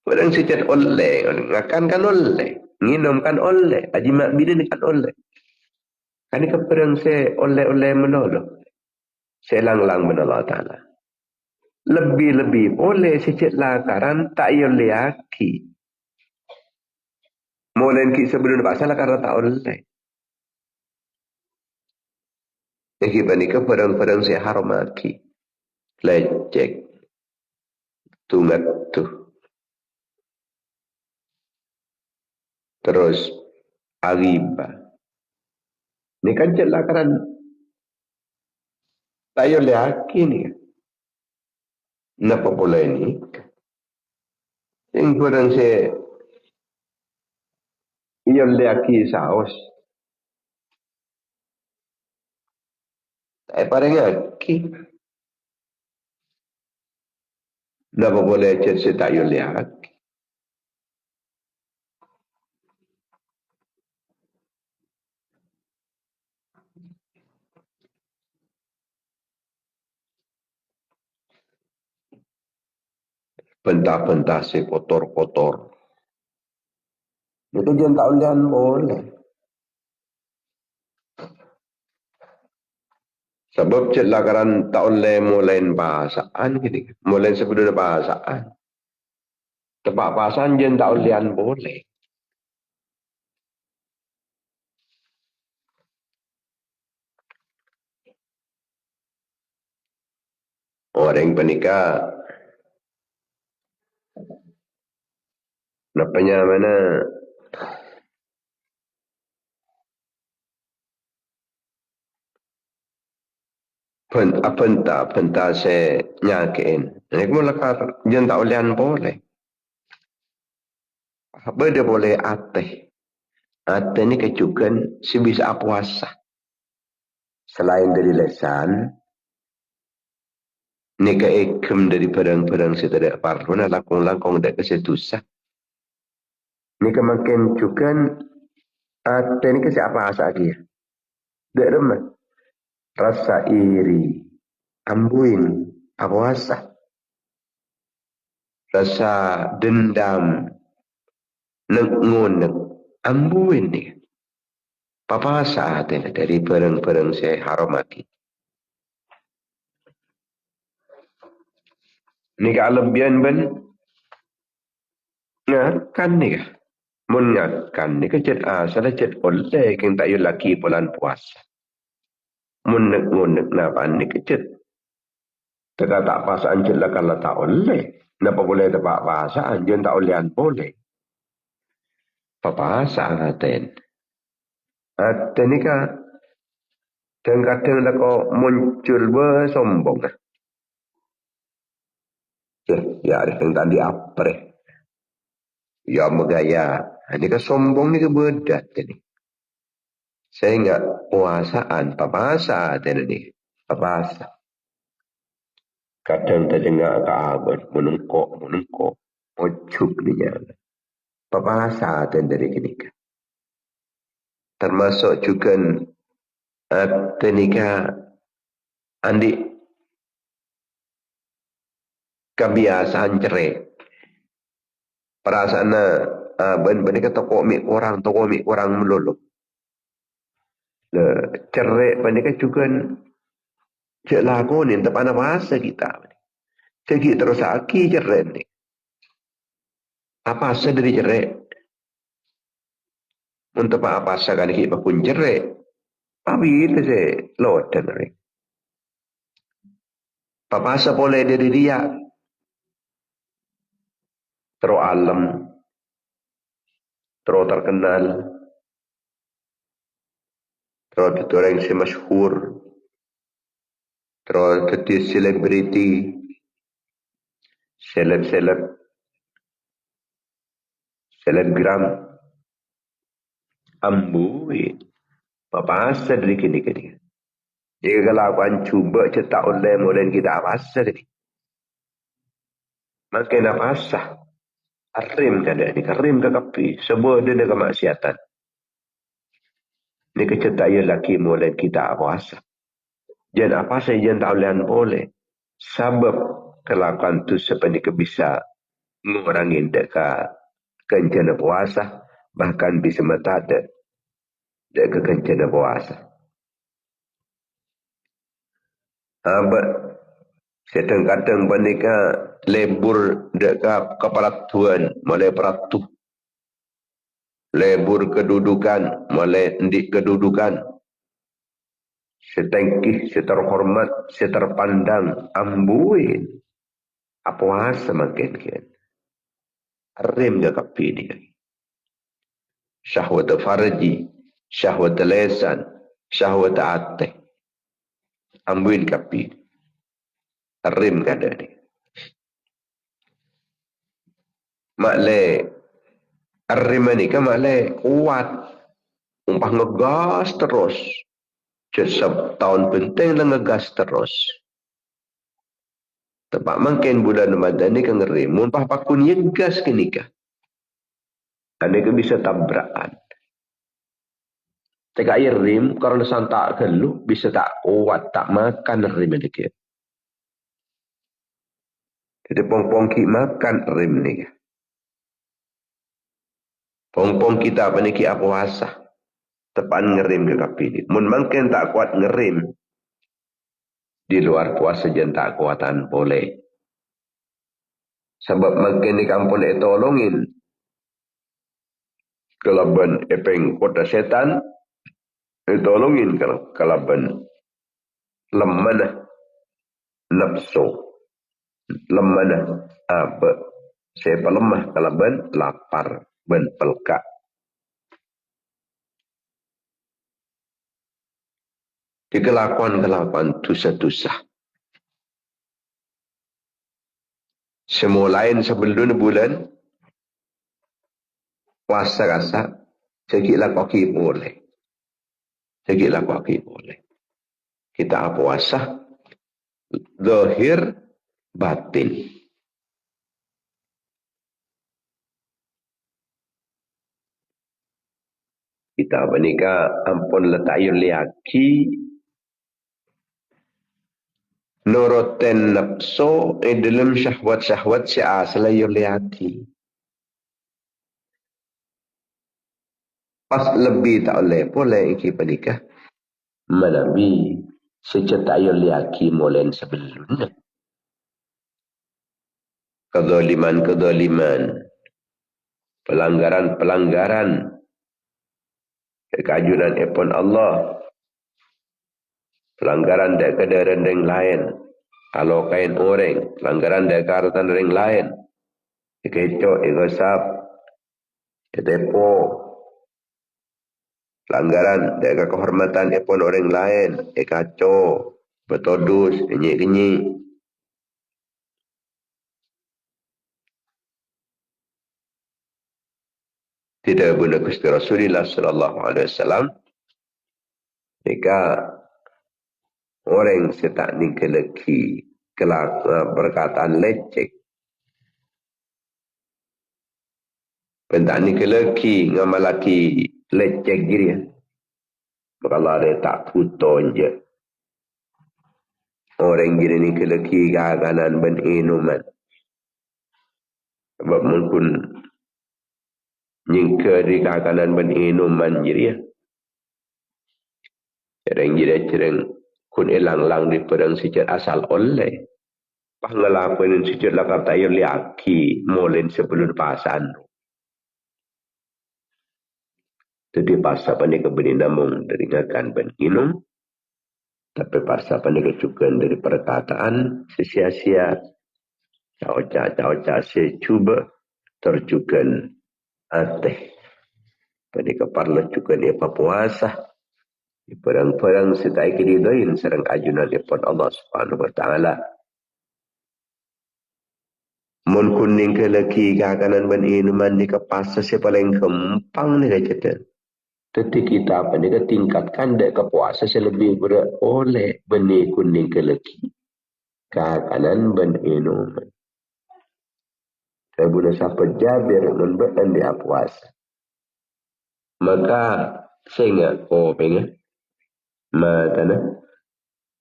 Orang sejat oleh. Ngakan kan oleh. Minum kan oleh. Ajima bini ni kan oleh. Kan ni keperang saya oleh-oleh menolong. Saya lang-lang menolong Allah Ta'ala. Lebih-lebih boleh sejat lakaran tak ayol laki. Mulain ki sebelum pasal karena tak oleh. Yang kita perang-perang saya hormati. Lecek. Tungat tuh. Terus. Ariba. Ini kan lakaran. Tak ayol laki ni. Kenapa pula ini? Yang perang saya. Ayol laki saos. Parang laki. Kenapa boleh cek saya tak ayol laki? Pentah-pentah si kotor-kotor. Itu jangan tak ulian boleh. Sebab cek lakaran tak oleh mulain bahasaan gini. Mulain sebelum bahasaan. Tepat bahasaan jangan tak ulian boleh. Orang penikah. Napanya mana? Pentah saya nyakin. Ini pun lakar jangan tak ulian boleh. Apa dia boleh ateh? Ateh ni kecukan sebisa puasa. Selain dari lesan, ni keekem dari pedang-pedang setelah parluna langkong-langkong dak kesetusah. Ni kemakin cukan ateh ni ke siapa asa dia? Dak remah. Rasa iri, ambuin, puasa. Rasa dendam, nengunek, ambuin ni. Papasa ateh dari pedang-pedang saya haramaki. Ni kelebihan ben ngakan ni kah? Mun ngakan ni kecet salah cet oleh king tak yo laki bulan puasa. Mun nek napan ni kecet. Teka tak pasaan cet lah kalau tak oleh. Napa boleh tepak pasaan jen tak olehan boleh. Papasa aten. Ada ni kan kadang-kadang lah kau muncul bersombong. Ya, ada yang tadi apa deh. Ya megaya. Ini kan sombong ni ke bedat ni. Saya ingat puasaan, papasa ada ni. Papasa. Kadang terdengar ke abad, menungkok. Ucup ni jangan. Papasa ada dari kini. Termasuk juga tenika andi kebiasaan cerai. Perasaan ben kata toko mi orang melulu. Cerai panika juga cek lakonin tepan bahasa kita. Cek terus aki cerai ni. Apa asa dari cerai? Untuk apa asa kan kita pun cerai. Tapi itu saya loten ni. Apa asa boleh dari dia? Terus alam, terus terkenal, terus orang yang masyhur, terus jadi selebriti, selebgram, ambui, apa-apa dari kini. Jika kalau aku cuba cetak online kita apa-apa tadi. Makin apa-apa. Karim kan dia ni, karim ke kapi. Semua dia dengan maksiatan. Ini kecetak ya laki mulai kita apa-apa. Jangan apa saja yang tak boleh. Sebab kelakuan tu sebenarnya bisa ngurangin dekat kencana puasa. Bahkan bisa metade dekat kencana puasa. Kadang-kadang mereka lebur dekat kepala tuan, mulai peratu. Lebur kedudukan, mulai ndik kedudukan. Setengkih, seterhormat, seterpandang, ambuin. Apa semakin kian? Arim dekat pilih. Syahwat farji, syahwat lesan, syahwat ate. Ambuin kapi. Arim kada ni. Maklek Arima ni kan maklek kuat. Umpah ngegas terus. Setiap tahun penting lah ngegas terus. Tempat makin bulan Ramadan ni kan ngerim. Umpah pakun ngegas ke nikah. Ini kan bisa tabrakan. Teka air rim, karena santak keluh, bisa tak kuat, tak makan rim ni ke. Jadi pong-pong ki makan rim ni. Pong-pong kita apa ni ki apa wasah. Tepan ngerim ke kapi ni. Mun makin tak kuat ngerim. Di luar puasa jangan tak kuatan boleh. Sebab makin di kampung itu tolongin. Kalaban epeng kota setan. Itu tolongin kalaban lemana nafsu. Lemana apa. Siapa lemah kalaban lapar. Ben pelkak. Di kelakuan dosa-dosa. Semua lain sebelum bulan. Puasa rasa. Segilah kaki boleh. Segilah kaki boleh. Kita puasa. Zahir batin. Kita menikah ampun letak yuliaki. Nurutin nafsu dalam syahwat-syahwat si asal yuliaki. Pas lebih tak boleh iki menikah. Menabi secetak yuliaki mulai sebelumnya. Kezaliman. Pelanggaran. Keajunan epon Allah. Pelanggaran dari keadaan yang lain. Kalau kain orang. Pelanggaran dari keadaan yang lain. Ikeco, ikosap. Iketepo. Pelanggaran jaga kehormatan epon orang lain, kacau, bertodus, kenyik-kenyik. Tidak guna Gusti Rasulullah sallallahu alaihi wasallam. Jika orang setak ni keleki kelak perkataan lecek. Pentak ni keleki ngamalaki lecek diri. Maka Allah dia tak puton je. Orang gini ni keleki kakanan ben inuman. Sebab mungkin nyingka di kakanan ben inuman diri. Cereng gini cereng kun elang-lang di perang sejak asal oleh. Pangalapan sejak lakar tayar liaki molen sebelum pasan. Jadi pasal pandai kebenin namung dari ngakan ben inum. Tapi pasal pandai kecukupan dari perkataan sia-sia. Cawa-cawa saya cuba tercukupan ateh. Pandai keparla cukupan dia puasa. Di perang-perang setai kedidoin serang ajunan daripada Allah Subhanahu Wa Taala. Mun kuning ke laki kakanan ben inuman ni ke pasal saya paling kempang ni kata. Tetapi kita apa ni tingkatkan dek kepuasa selebih berat oleh benih kuning ke laki kakanan ben inuman. Saya boleh siapa Jabir memberikan dia puasa. Maka saya ingat pengen matana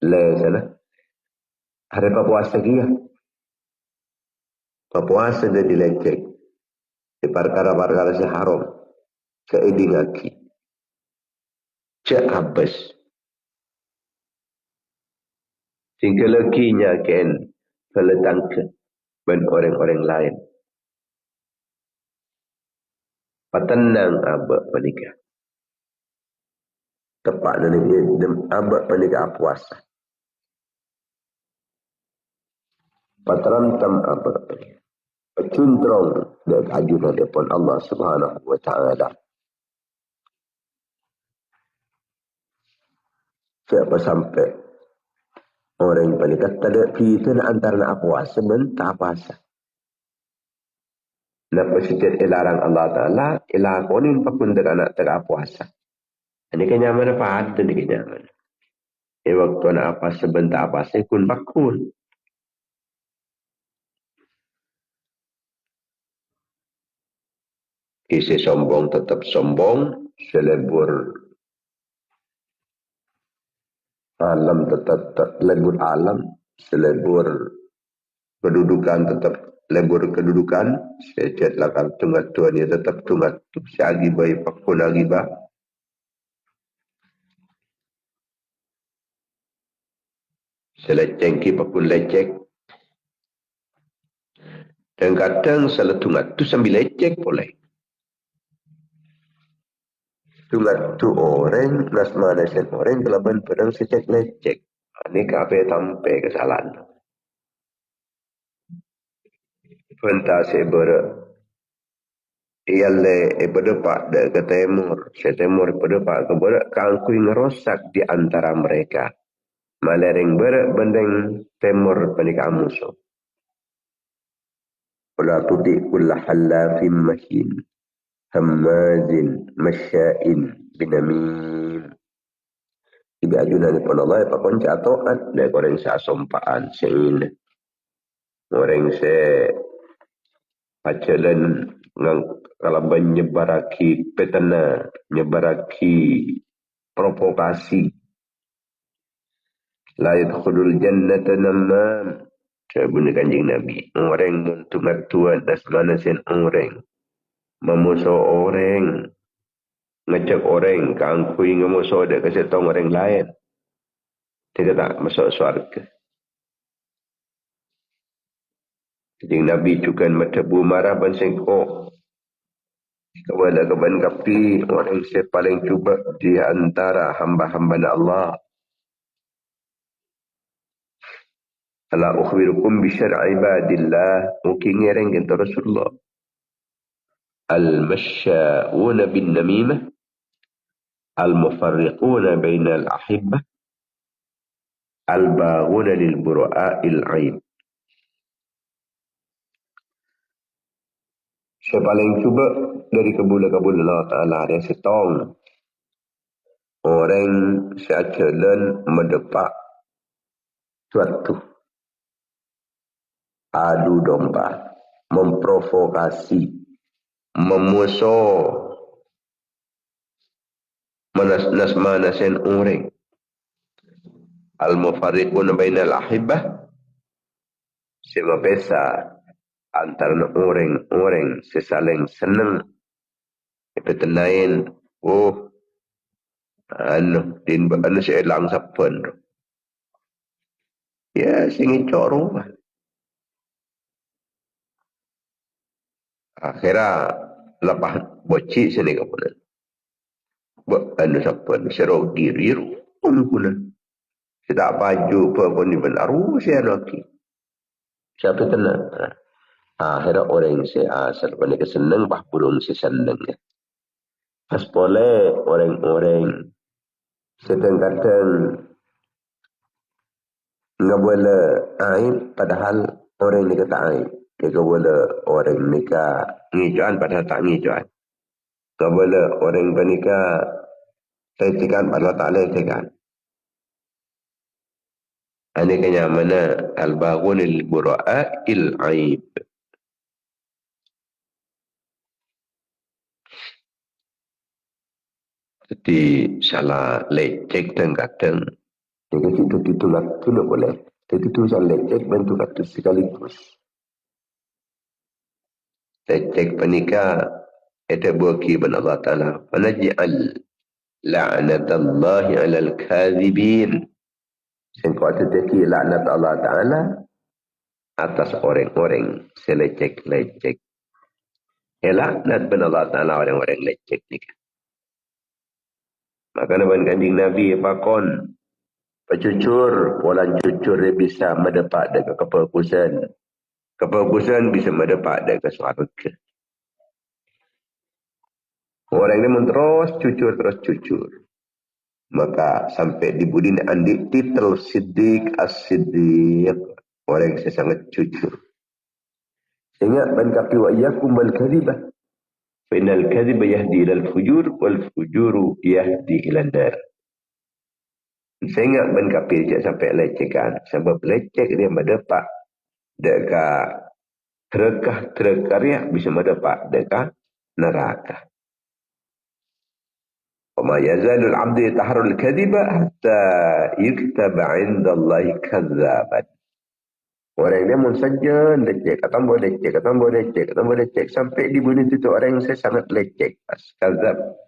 le sana hari puasa dia. Puasa dia dilecek. Di perkara-perkara seharam. Seedingaki. Cek habis. Sehingga lakinya kan peletangkan ben orang-orang lain. Patenang abak penikah. Tepat dan abak penikah puasa. Patrantam abak penikah. Pecuntrong dan ajunan daripada Allah Subhanahu Wa Taala. Siapa sampai orang yang paling kata kita nak antara nak puasa bentar puasa. Nak bersikap larang Allah Ta'ala, ilah konin pakun dengan anak tengah puasa. Ini kenyaman apa ada ni kenyaman. Waktu nak apa sebentar puasa kun pakun. Isi sombong tetap sombong, selebur alam tetap lebur alam, selebur kedudukan tetap lebur kedudukan, sejak lakar tungat tuan dia tetap tungat tu seagibah pakun agibah. Selecengki pakun lecek. Dan kadang salah tungat tu sambil lecek boleh. Tungat tu orang, nasma nasen orang kelaban pedang secek lecek. Ini kape tampe kesalahan. Pentah sebera. Ialah berdepak ke timur. Setimur berdepak ke berak. Kangkui ngerosak di antara mereka. Malering berak bendeng timur penikah musuh. Wala tuti kulla halafin mahin. Hamazin masya'in binamim. Ibi ajunan daripada Allah apa konca taat dan orang saya sompaan sein orang saya pacalan kalau menyebaraki petana menyebaraki provokasi la yadkhulul jannata namam sebut kanjeng Nabi orang muntungat tuan dasmana sen orang memusuh orang ngecek orang kangkui ngemusuh dia kesetong orang lain tidak tak masuk syurga. Jadi Nabi juga mencebu marah dan sengkok. Kepada keban kapi orang yang paling cuba di antara hamba-hamba Allah. Ala ukhbirukum bi syar'i ibadillah. Mungkin ngereng kata Rasulullah. Al-masya'una bin namimah. al-mufarriquna bainal ahibbah al-baghuna lil bura'il aib. Saya paling cuba dari kabul-kabul Allah Ta'ala dia setong orang seacalan mendepak suatu adu domba, memprovokasi, memusuh, manasin orang. Al-mufarriquna bainal ahibbah, sema besa antara orang sesaling senang. Ipetanain, oh, din saya lang sapan. Ya, singin coro. Akhirnya lepas bocik sini kapunan. Sapan, serogi riru. Kunan. Saya tak baju pun ni benar. Saya lagi. Siapa tenang? Akhirnya orang saya asal pada kesenang, bah burung saya senang. Pas boleh orang-orang sedang-kadang nggak boleh aib, padahal orang ni kata aib. Nggak boleh orang nikah ngijuan, padahal tak ngijuan. Nggak boleh orang bernikah lecehkan, padahal tak lecehkan. Ini kaya mana al-baghunil bura'il aib. Jadi salah lecek dan kadang. Jadi itu lah tu nak boleh. Jadi itu salah lecek bentuk kata sekaligus. Lecek pernikah itu buki ben Allah Ta'ala. Fanaj'al la'natallahi 'alal kadhibin. Sengkau tetapi laknat Allah Ta'ala atas orang-orang selecek-lecek. Laknat ben Allah Ta'ala orang-orang lecek ni. Maka Kanjeng Nabi pakon pecucur, polan cucur dia bisa mendapat dengan keperkusan. Keperkusan bisa mendapat dengan syurga. Orang ini terus cucur. Maka sampai dibudin andik titel Siddiq as-Siddiq. Orang yang sangat cucur. Ingat ban kapi wa iyyakum wal kadhibah. Fa innal kadhiba yahdi ilal fujur wal fujuru yahdi ilan nar. Saya ingat ban kapi dia sampai lecehkan. Sebab lecek dia mendapat dekat terekah bisa mendapat dekat neraka. وما يزال العبد يتحرى الكذب حتى يكتب عند الله كذابا. Orang dia pun saja lecek, kata lecek sampai dibunuh itu orang yang sangat lecek. Kazab.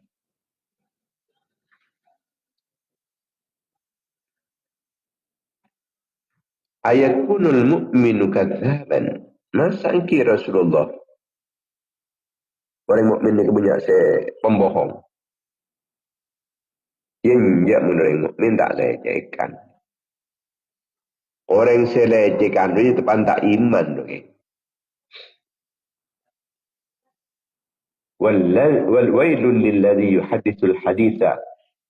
Ayakunul mu'minu kadzaban. Masa angki Rasulullah. Orang mukmin ni kebanyakan saya pembohong. Yang dia menurut mukmin tak lecehkan. Orang yang lecehkan itu tak iman. والويل للذي يحدث الحديث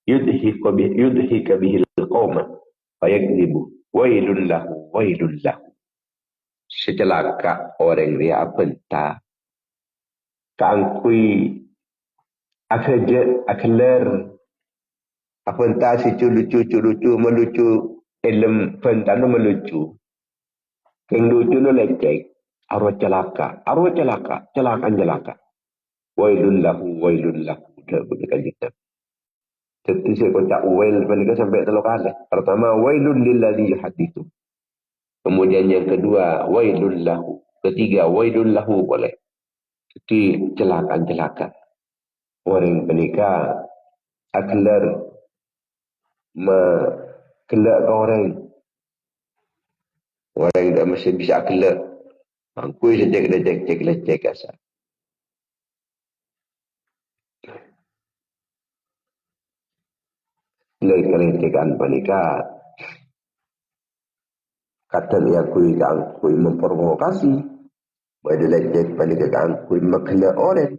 يضحك به القوم فيكذب ويل له. Secelaka orang dia apenta kangkui akler apenta si lucu melucu elem pentano melucu yang lucu no lecek arwah celaka wailun lahu dah berdekat kita. Jadi saya kocak wail mereka sampai telur kali. Pertama wailun lilladzi yuhaditsu. Kemudian yang kedua wailun lahu. Ketiga wailun lahu boleh. Jadi celaka. Orang menikah aklar kelak orang. Orang dah mesti bisa kelak. Mangkui saja lecek asal. Kelecekan menikah. Kata dia akui memprovokasi. Pada lecek menikah akui makelak orang.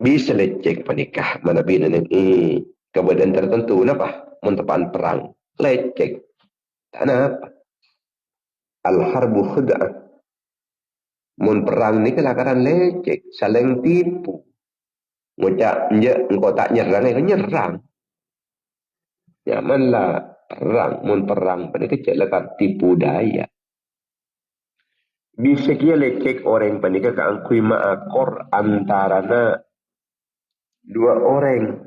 bisa lecek panikah mana bina ni kebadan tertentu napa mentepan perang lecek tanah al harbu khud'ah mun perang ni kelakaran lecek saling tipu ngucap je engkau tak nyerang nyerang nyamanlah perang mun perang pada kecil lekat tipu daya bisa kia lecek orang panika keangkui ma'akor antarana dua orang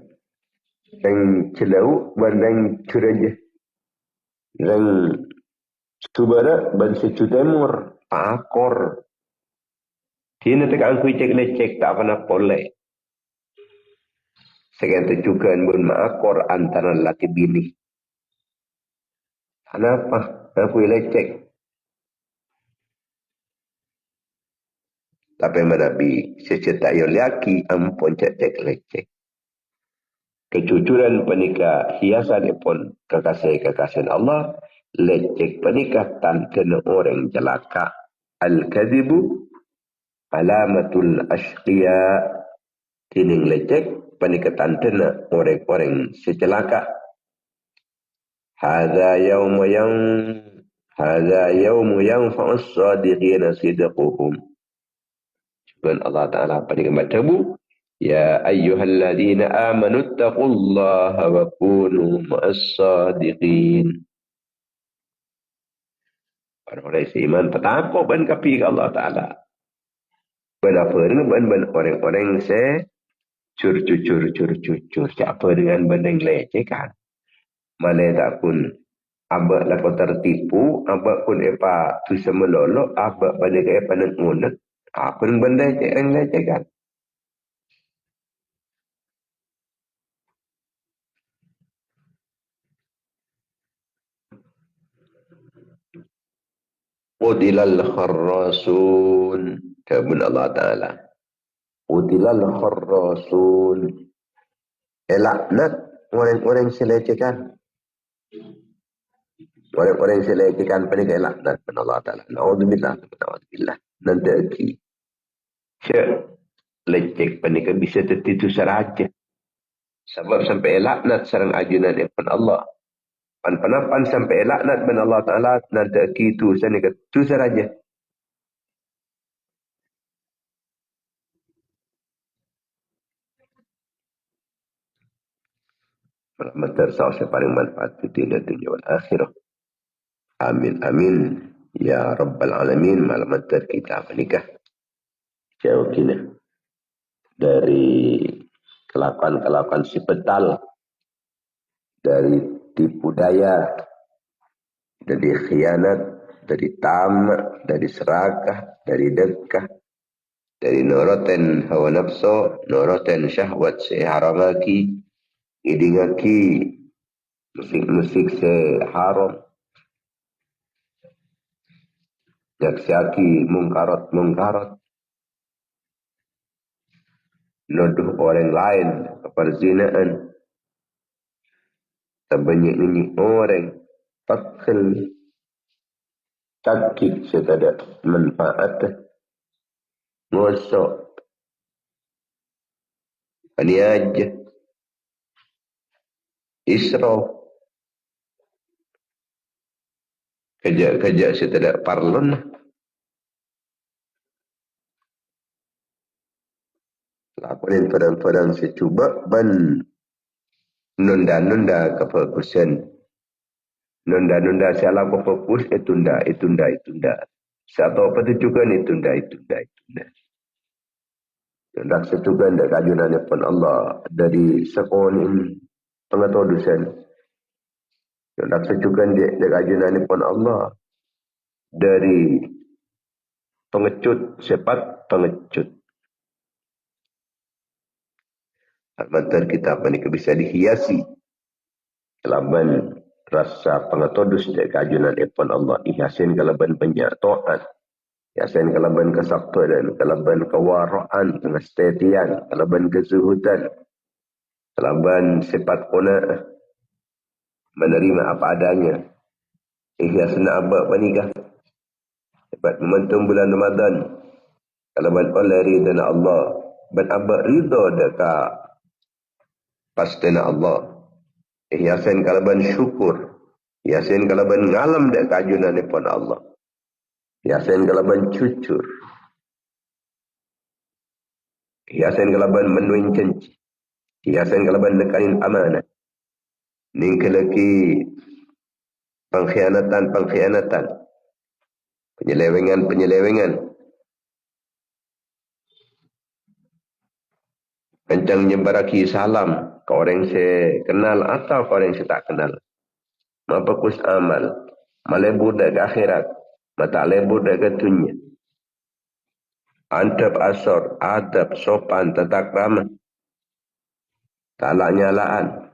yang celau bandang curaja yang subara ban secu temur akor kini tekan kui cek lecek tak pernah polek sekian tujukan bun akor antara laki bini kenapa aku lecek tapi menabi secetak yang laki ampun cek lecek kejujuran penikah hiasan pun kekasih Allah lecek penikah tantana orang jelaka al-kadhibu alamatul ashqiya tining lecek penikah tantana orang-orang secelaka hadza yaumu yanfa'us sadiqina sidquhum dan Allah Ta'ala penikah bertemu ya ayyuhalladzina amanu taqullaha wa kunu ma'as sadiqin orang-orang seiman bertakwa ban kapi Allah Ta'ala berapa dengan ban orang-orang cur siapa dengan benda yang lecehkan mana tak pun abak lah kau tertipu abak pun apa tu semelolok abak pada kaya panen unek apa yang benda yang lecehkan Udilal kharrasun kabun Allah Ta'ala Udilal kharrasun elaknat orang-orang selecehkan orang-orang selecehkan pada elaknat pada Allah Ta'ala na'udzubillah nanti lagi lecek pada bisa tertitu seraja sebab sampai elaknat sarang ajunan daripada Allah pan sampai laknat ben Allah Ta'ala nanti itu sana tu saja rahmat tersau paling manfaat di dunia wal akhirah amin amin ya rabbal alamin malamat kita menikah jauh kini dari kelakuan si petal dari tipu daya dari khianat dari tamak dari serakah dari dekah dari noroten hawa nafsu noroten syahwat seharamaki idingaki musik seharam yaksiaki mungkarat nuduh orang lain perzinaan terbanyak orang takil takik setada manfaat ngosok ini aja israf kerja setada parlon laporin padang secuba ban nunda kefokusan nunda salah fokus tunda satu apa tu juga ni tunda hendak setukan dari kajunan pun Allah dari sekolah pengetahuan hendak setukan dari kajunan pun Allah dari pengecut sepat pengecut mantar kita apa ni bisa dihiasi kelaban rasa pengetodus dari kajunan pun Allah ihasin kelaban banyak taat ihasin kelaban kesaktian kelaban kewaraan kestetian kelaban kezuhudan kelaban sifat qanaah menerima apa adanya ihasin abak panikah sifat momentum bulan Ramadan kelaban oleh ridha Allah ban aba ridha dekat pastena Allah. Hiasan kalaban syukur. Hiasan kalaban ngalam dek kajunan ipon Allah. Hiasan kalaban cucur. Hiasan kalaban menuin janji. Hiasan kalaban nekanin amanat. Ning kelaki pengkhianatan. Penyelewengan. Kencang nyebaraki salam ke orang saya kenal atau ke orang saya tak kenal. Mapakus amal. Malebur dak ke akhirat. Mata lebur dak ke dunia. Antap asor, adab, sopan, tatak ramah. Tak nyalaan.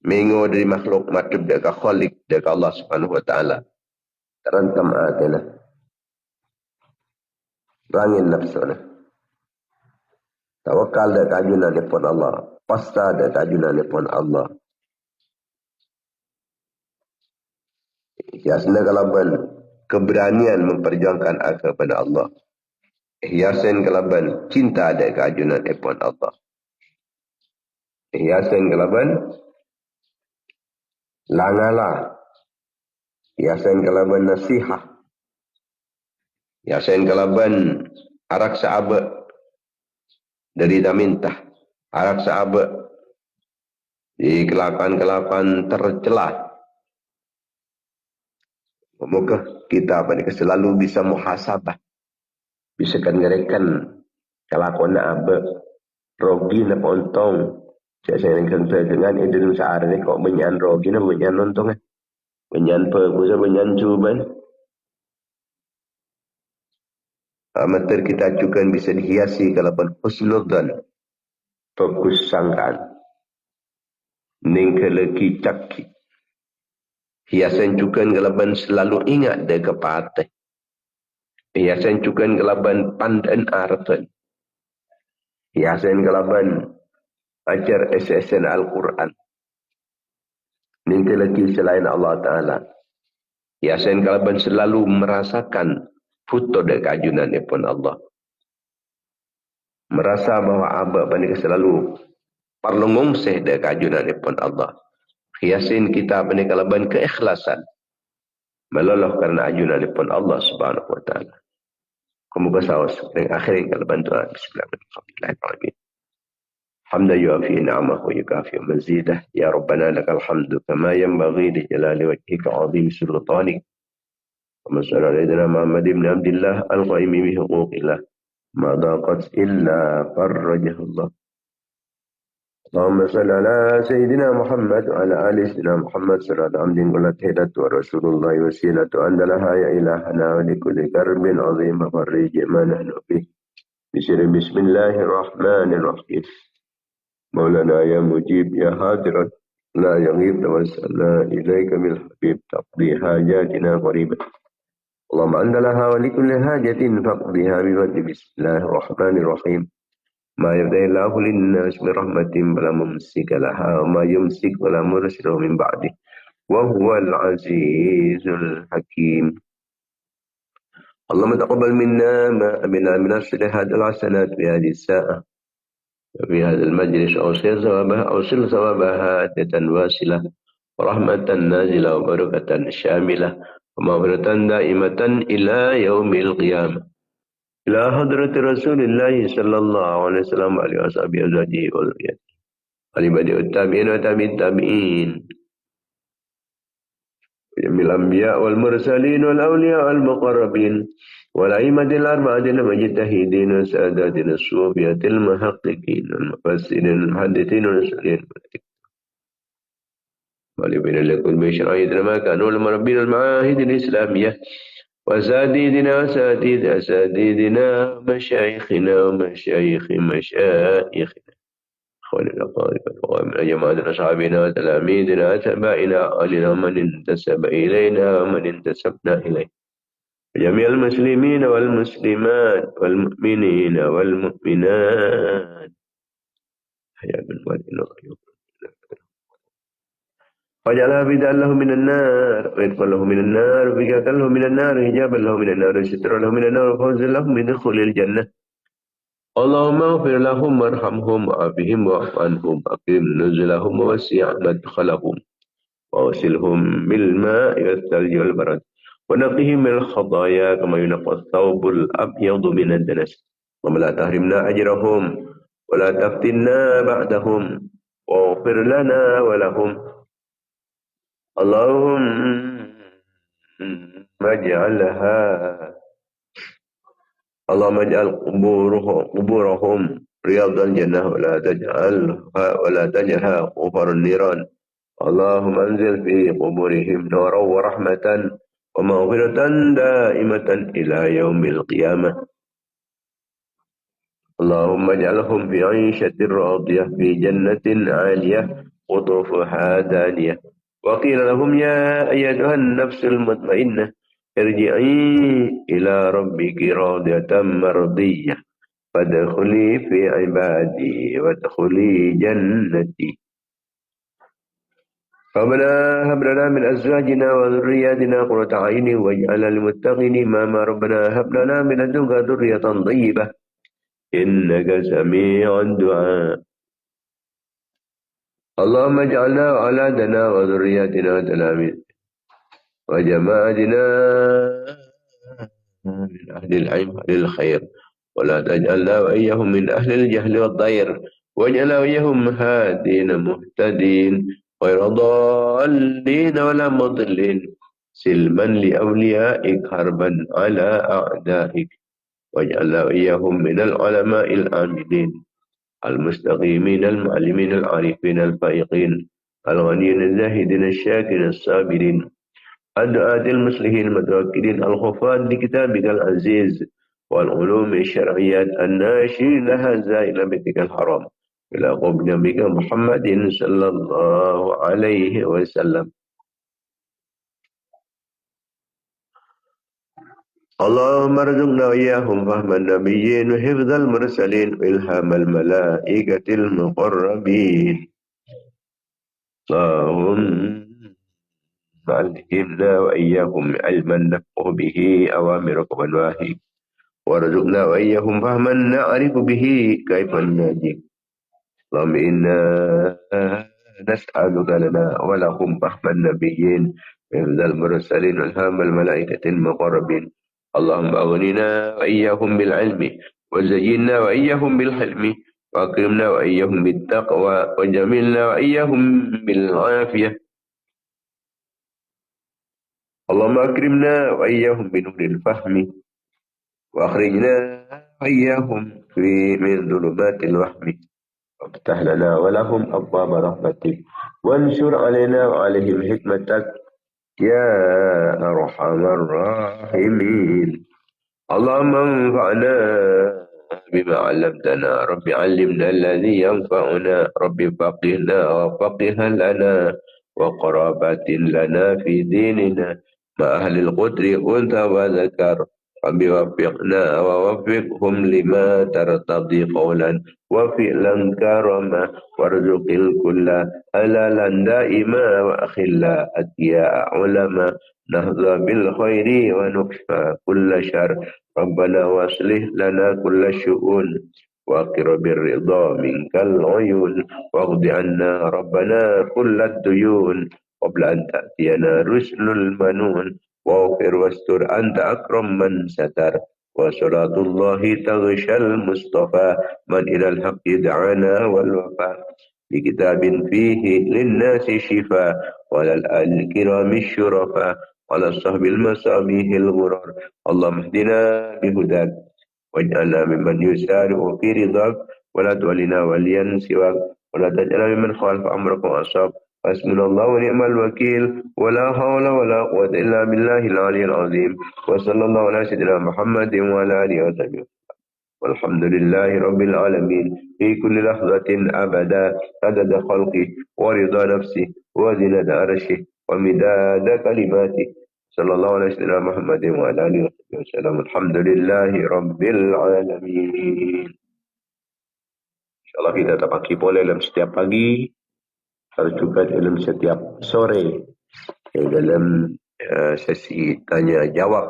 Mengo dari makhluk matub dak ke khalik dak Allah Subhanahu wa taala. Terantam atena. Rangin nafsuna. Tawakal dak kajunan ipon Allah. Pasta dak kajunan ipon Allah. Hiasna kalaban keberanian memperjuangkan agama kepada Allah. Hiasan kalaban cinta dak kajunan ipon Allah. Hiasan kalaban langala. Hiasan kalaban nasihat. Hiasan kalaban arak sahabat dari damintah. Arak sahabat di kelapan-kelapan tercelah. Semoga kita selalu bisa muhasabah. Bisa kan ngerekan kelakuan apa. Rogi na pontong. Saya dengan Indonesia hari ini kok menyan rogi na menyan nontong. Menyan perkusa, menyan cuban. Amatir kita juga bisa dihiasi kalaupun husnudzan. Fokus sangkaan. Ning keleki caki. Hiasan juga kalaupun selalu ingat dia kepatih. Hiasan juga kalaupun pandan arfan. Hiasan kalaupun ajar SSN Al-Quran. Ning keleki selain Allah Ta'ala. Hiasan kalaupun selalu merasakan foto dan kajunan pun Allah. Merasa bahawa abad panik selalu parlongungseh dan kajunan pun Allah. Hiasin kita panik kalaban keikhlasan. Meloloh karena ajunan pun Allah Subhanahu wa taala. Kemudian sawas dengan akhirin kalaban doa bismillahirrahmanirrahim. Hamda yuafi ni'amahu wa yukafi mazidah. Ya Rabbana lakal hamdu kama yanbaghi li jalali wajhika 'azim sultanik. اللهم صل على سيدنا محمد بن عبد الله القائم بحقوق الله ما ضاقت إلا فرجه الله. اللهم صل على سيدنا محمد وعلى آل سيدنا محمد صلاة عمد قلت هدت ورسول الله وسيلة أن لها يا إلهنا ولكل كرب عظيم فرج ما نحن فيه بسم الله الرحمن الرحيم. مولانا يا مجيب يا حاضر لا يغيب توسلنا إليك بالحبيب تقضي حاجاتنا قريبا. اللهم أنت لها ولكل حاجة فاقضها بفضل بسم الله الرحمن الرحيم. ما يبدأ الله للناس برحمة فلا ممسك لها وما يمسك ولا مرسل من بعده وهو العزيز الحكيم. اللهم تقبل منا ما أمنا من الصالحات الحسنات في هذه الساعة وفي هذا المجلس أوصل ثوابها هادة واصلة ورحمة نازلة وبركة شاملة ومغفرة دائمة إلى يوم القيامة إلى حضرة رسول الله صلى الله عليه وسلم وعلى أصحابه وأزواجه وذريته ولبدء التابعين وتابع التابعين وجميع الأنبياء والمرسلين والأولياء والمقربين والأئمة الأربعة المجتهدين وساداتنا الصوفية المحققين والمفسرين المحدثين والرسولين ولبين لكل بشرائطنا ما كانوا لمربين المعاهد الإسلامية وأساتذنا مشايخنا ومشايخ مشايخنا أخواننا الأفاضل من جماعة أصحابنا وتلاميذنا وأتباعنا وآلنا ومن انتسب إلينا ومن انتسبنا إليه جميع المسلمين والمسلمات والمؤمنين والمؤمنات حياة بالوالدين والغيوب. واجعلها فداء له من النار ويدخل له من النار وفكاكا له من النار حجابا له من النار وسترا له من النار وفوزا له من دخول الجنة. اللهم اغفر لهم وارحمهم وعافهم واعف عنهم أكرم نزلهم ووسع مدخلهم وغسلهم بالماء والثلج والبرد ونقهم من الخطايا كما ينقى الثوب الأبيض من الدنس. اللهم لا تحرمنا أجرهم ولا تفتنا بعدهم واغفر لنا ولهم. اللهم اجعلها اللهم اجعل قبورهم رياض الجنة ولا تجعلها غفر النيران. اللهم انزل في قبورهم نورا ورحمة ومغفرة دائمة إلى يوم القيامة. اللهم اجعلهم في عيشة راضية في جنة عالية قطوفها دانية. وقيل لهم يا أيتها النفس المطمئنة ارجعي إلى ربك راضية مرضية فادخلي في عبادي وادخلي جنتي. ربنا هب لنا من أزواجنا وذرياتنا قرة أعين واجعلنا للمتقين إماما. ربنا هب لنا من لدنك ذرية طيبة إنك سميع الدعاء. اللهم اجعلنا وأولادنا وذرياتنا وتلاميذ وجماعتنا من أهل العلم للخير ولا تجعلنا وإياهم من أهل الجهل والضير واجعلنا وإياهم هادين مهتدين غير ضالين ولا مضلين سلما لأوليائك حربا على أعدائك واجعلنا وإياهم من العلماء العاملين المستقيمين المعلمين العارفين الفائقين الغنيين الزاهدين الشاكرين الصابرين الدعاة المصلحين المتوكلين الخفاة لكتابك العزيز والعلوم الشرعيات الناشرين لها زائل بيتك الحرام إلى قبل نبيك محمد صلى الله عليه وسلم. اللهم ارزقنا وإياهم فهم النبيين وحفظ المرسلين وإلهام الملائكة المقربين. اللهم علمنا وإياهم علما نفقه به أوامرك ونواهيك وارزقنا وإياهم فهما نعرف به كيف نناجيك. اللهم إنا نسألك لنا ولهم فهم النبيين وحفظ المرسلين والهام الملائكة المقربين. اللهم أغننا وإياهم بالعلم وزينا وإياهم بالحلم وأكرمنا وإياهم بالتقوى وجملنا وإياهم بالعافية. اللهم أكرمنا وإياهم بنور الفهم وأخرجنا وإياهم من ظلمات الوهم وافتح لنا ولهم أبواب رحمتك وانشر علينا وعليهم حكمتك يا أرحم الراحمين. اللهم انفعنا بما علمتنا رب علمنا الذي ينفعنا رب فقهنا وفقها لنا وقرابات لنا في ديننا مع أهل القدر أنثى وذكر رب وفقنا ووفقهم لما ترتضي قولا وفعلا كرما وارزق الكل حلالا دائما وأخلا أتقياء علما نهضى بالخير ونكفى كل شر. ربنا واصلح لنا كل الشؤون وأقر بالرضا منك العيون واقض عنا ربنا كل الديون قبل أن تأتينا رسل المنون واغفر واستر أنت أكرم من ستر. وصلاة الله تغشى المصطفى من إلى الحق دعانا والوفاء بكتاب فيه للناس شفاء وعلى الآل الكرام الشرفاء على الصحب المصابيح الغرار. اللهم اهدنا بهداك واجعلنا ممن يسارع في رضاك ولا تولنا وليا سواك ولا تجعلنا ممن خالف أمرك وأصاب. حسبنا الله ونعم الوكيل ولا حول ولا قوة إلا بالله العلي العظيم. وصلى الله على سيدنا محمد وعلى آله وصحبه والحمد لله رب العالمين في كل لحظة أبدا عدد خلقه ورضا نفسه وزنة عرشه ومداد كلماته صلى الله على سيدنا محمد وعلى آله وصحبه وسلم. الحمد لله رب العالمين. InsyaAllah kita tetap aktif oleh dalam setiap pagi juga dalam setiap sore dalam sesi tanya jawab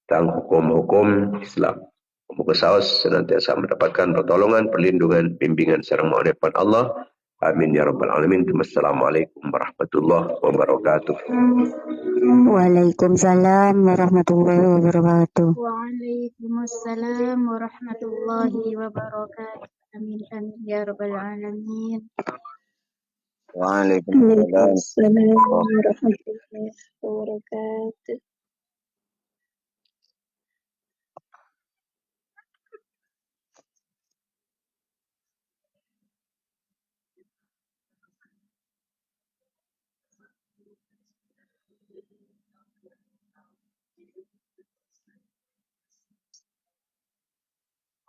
tentang hukum-hukum Islam. Semoga saus senantiasa mendapatkan pertolongan, perlindungan, bimbingan serta maafan Allah. Amin ya rabbal alamin. Wassalamualaikum warahmatullahi wabarakatuh. Waalaikumsalam warahmatullahi wabarakatuh. Waalaikumsalam warahmatullahi wabarakatuh. Amin amin ya rabbal alamin. Waalaikumsalam. Warahmatullahi wabarakatuh.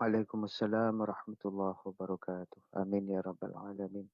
Waalaikumsalam warahmatullahi wabarakatuh. Amin ya rabbal alamin.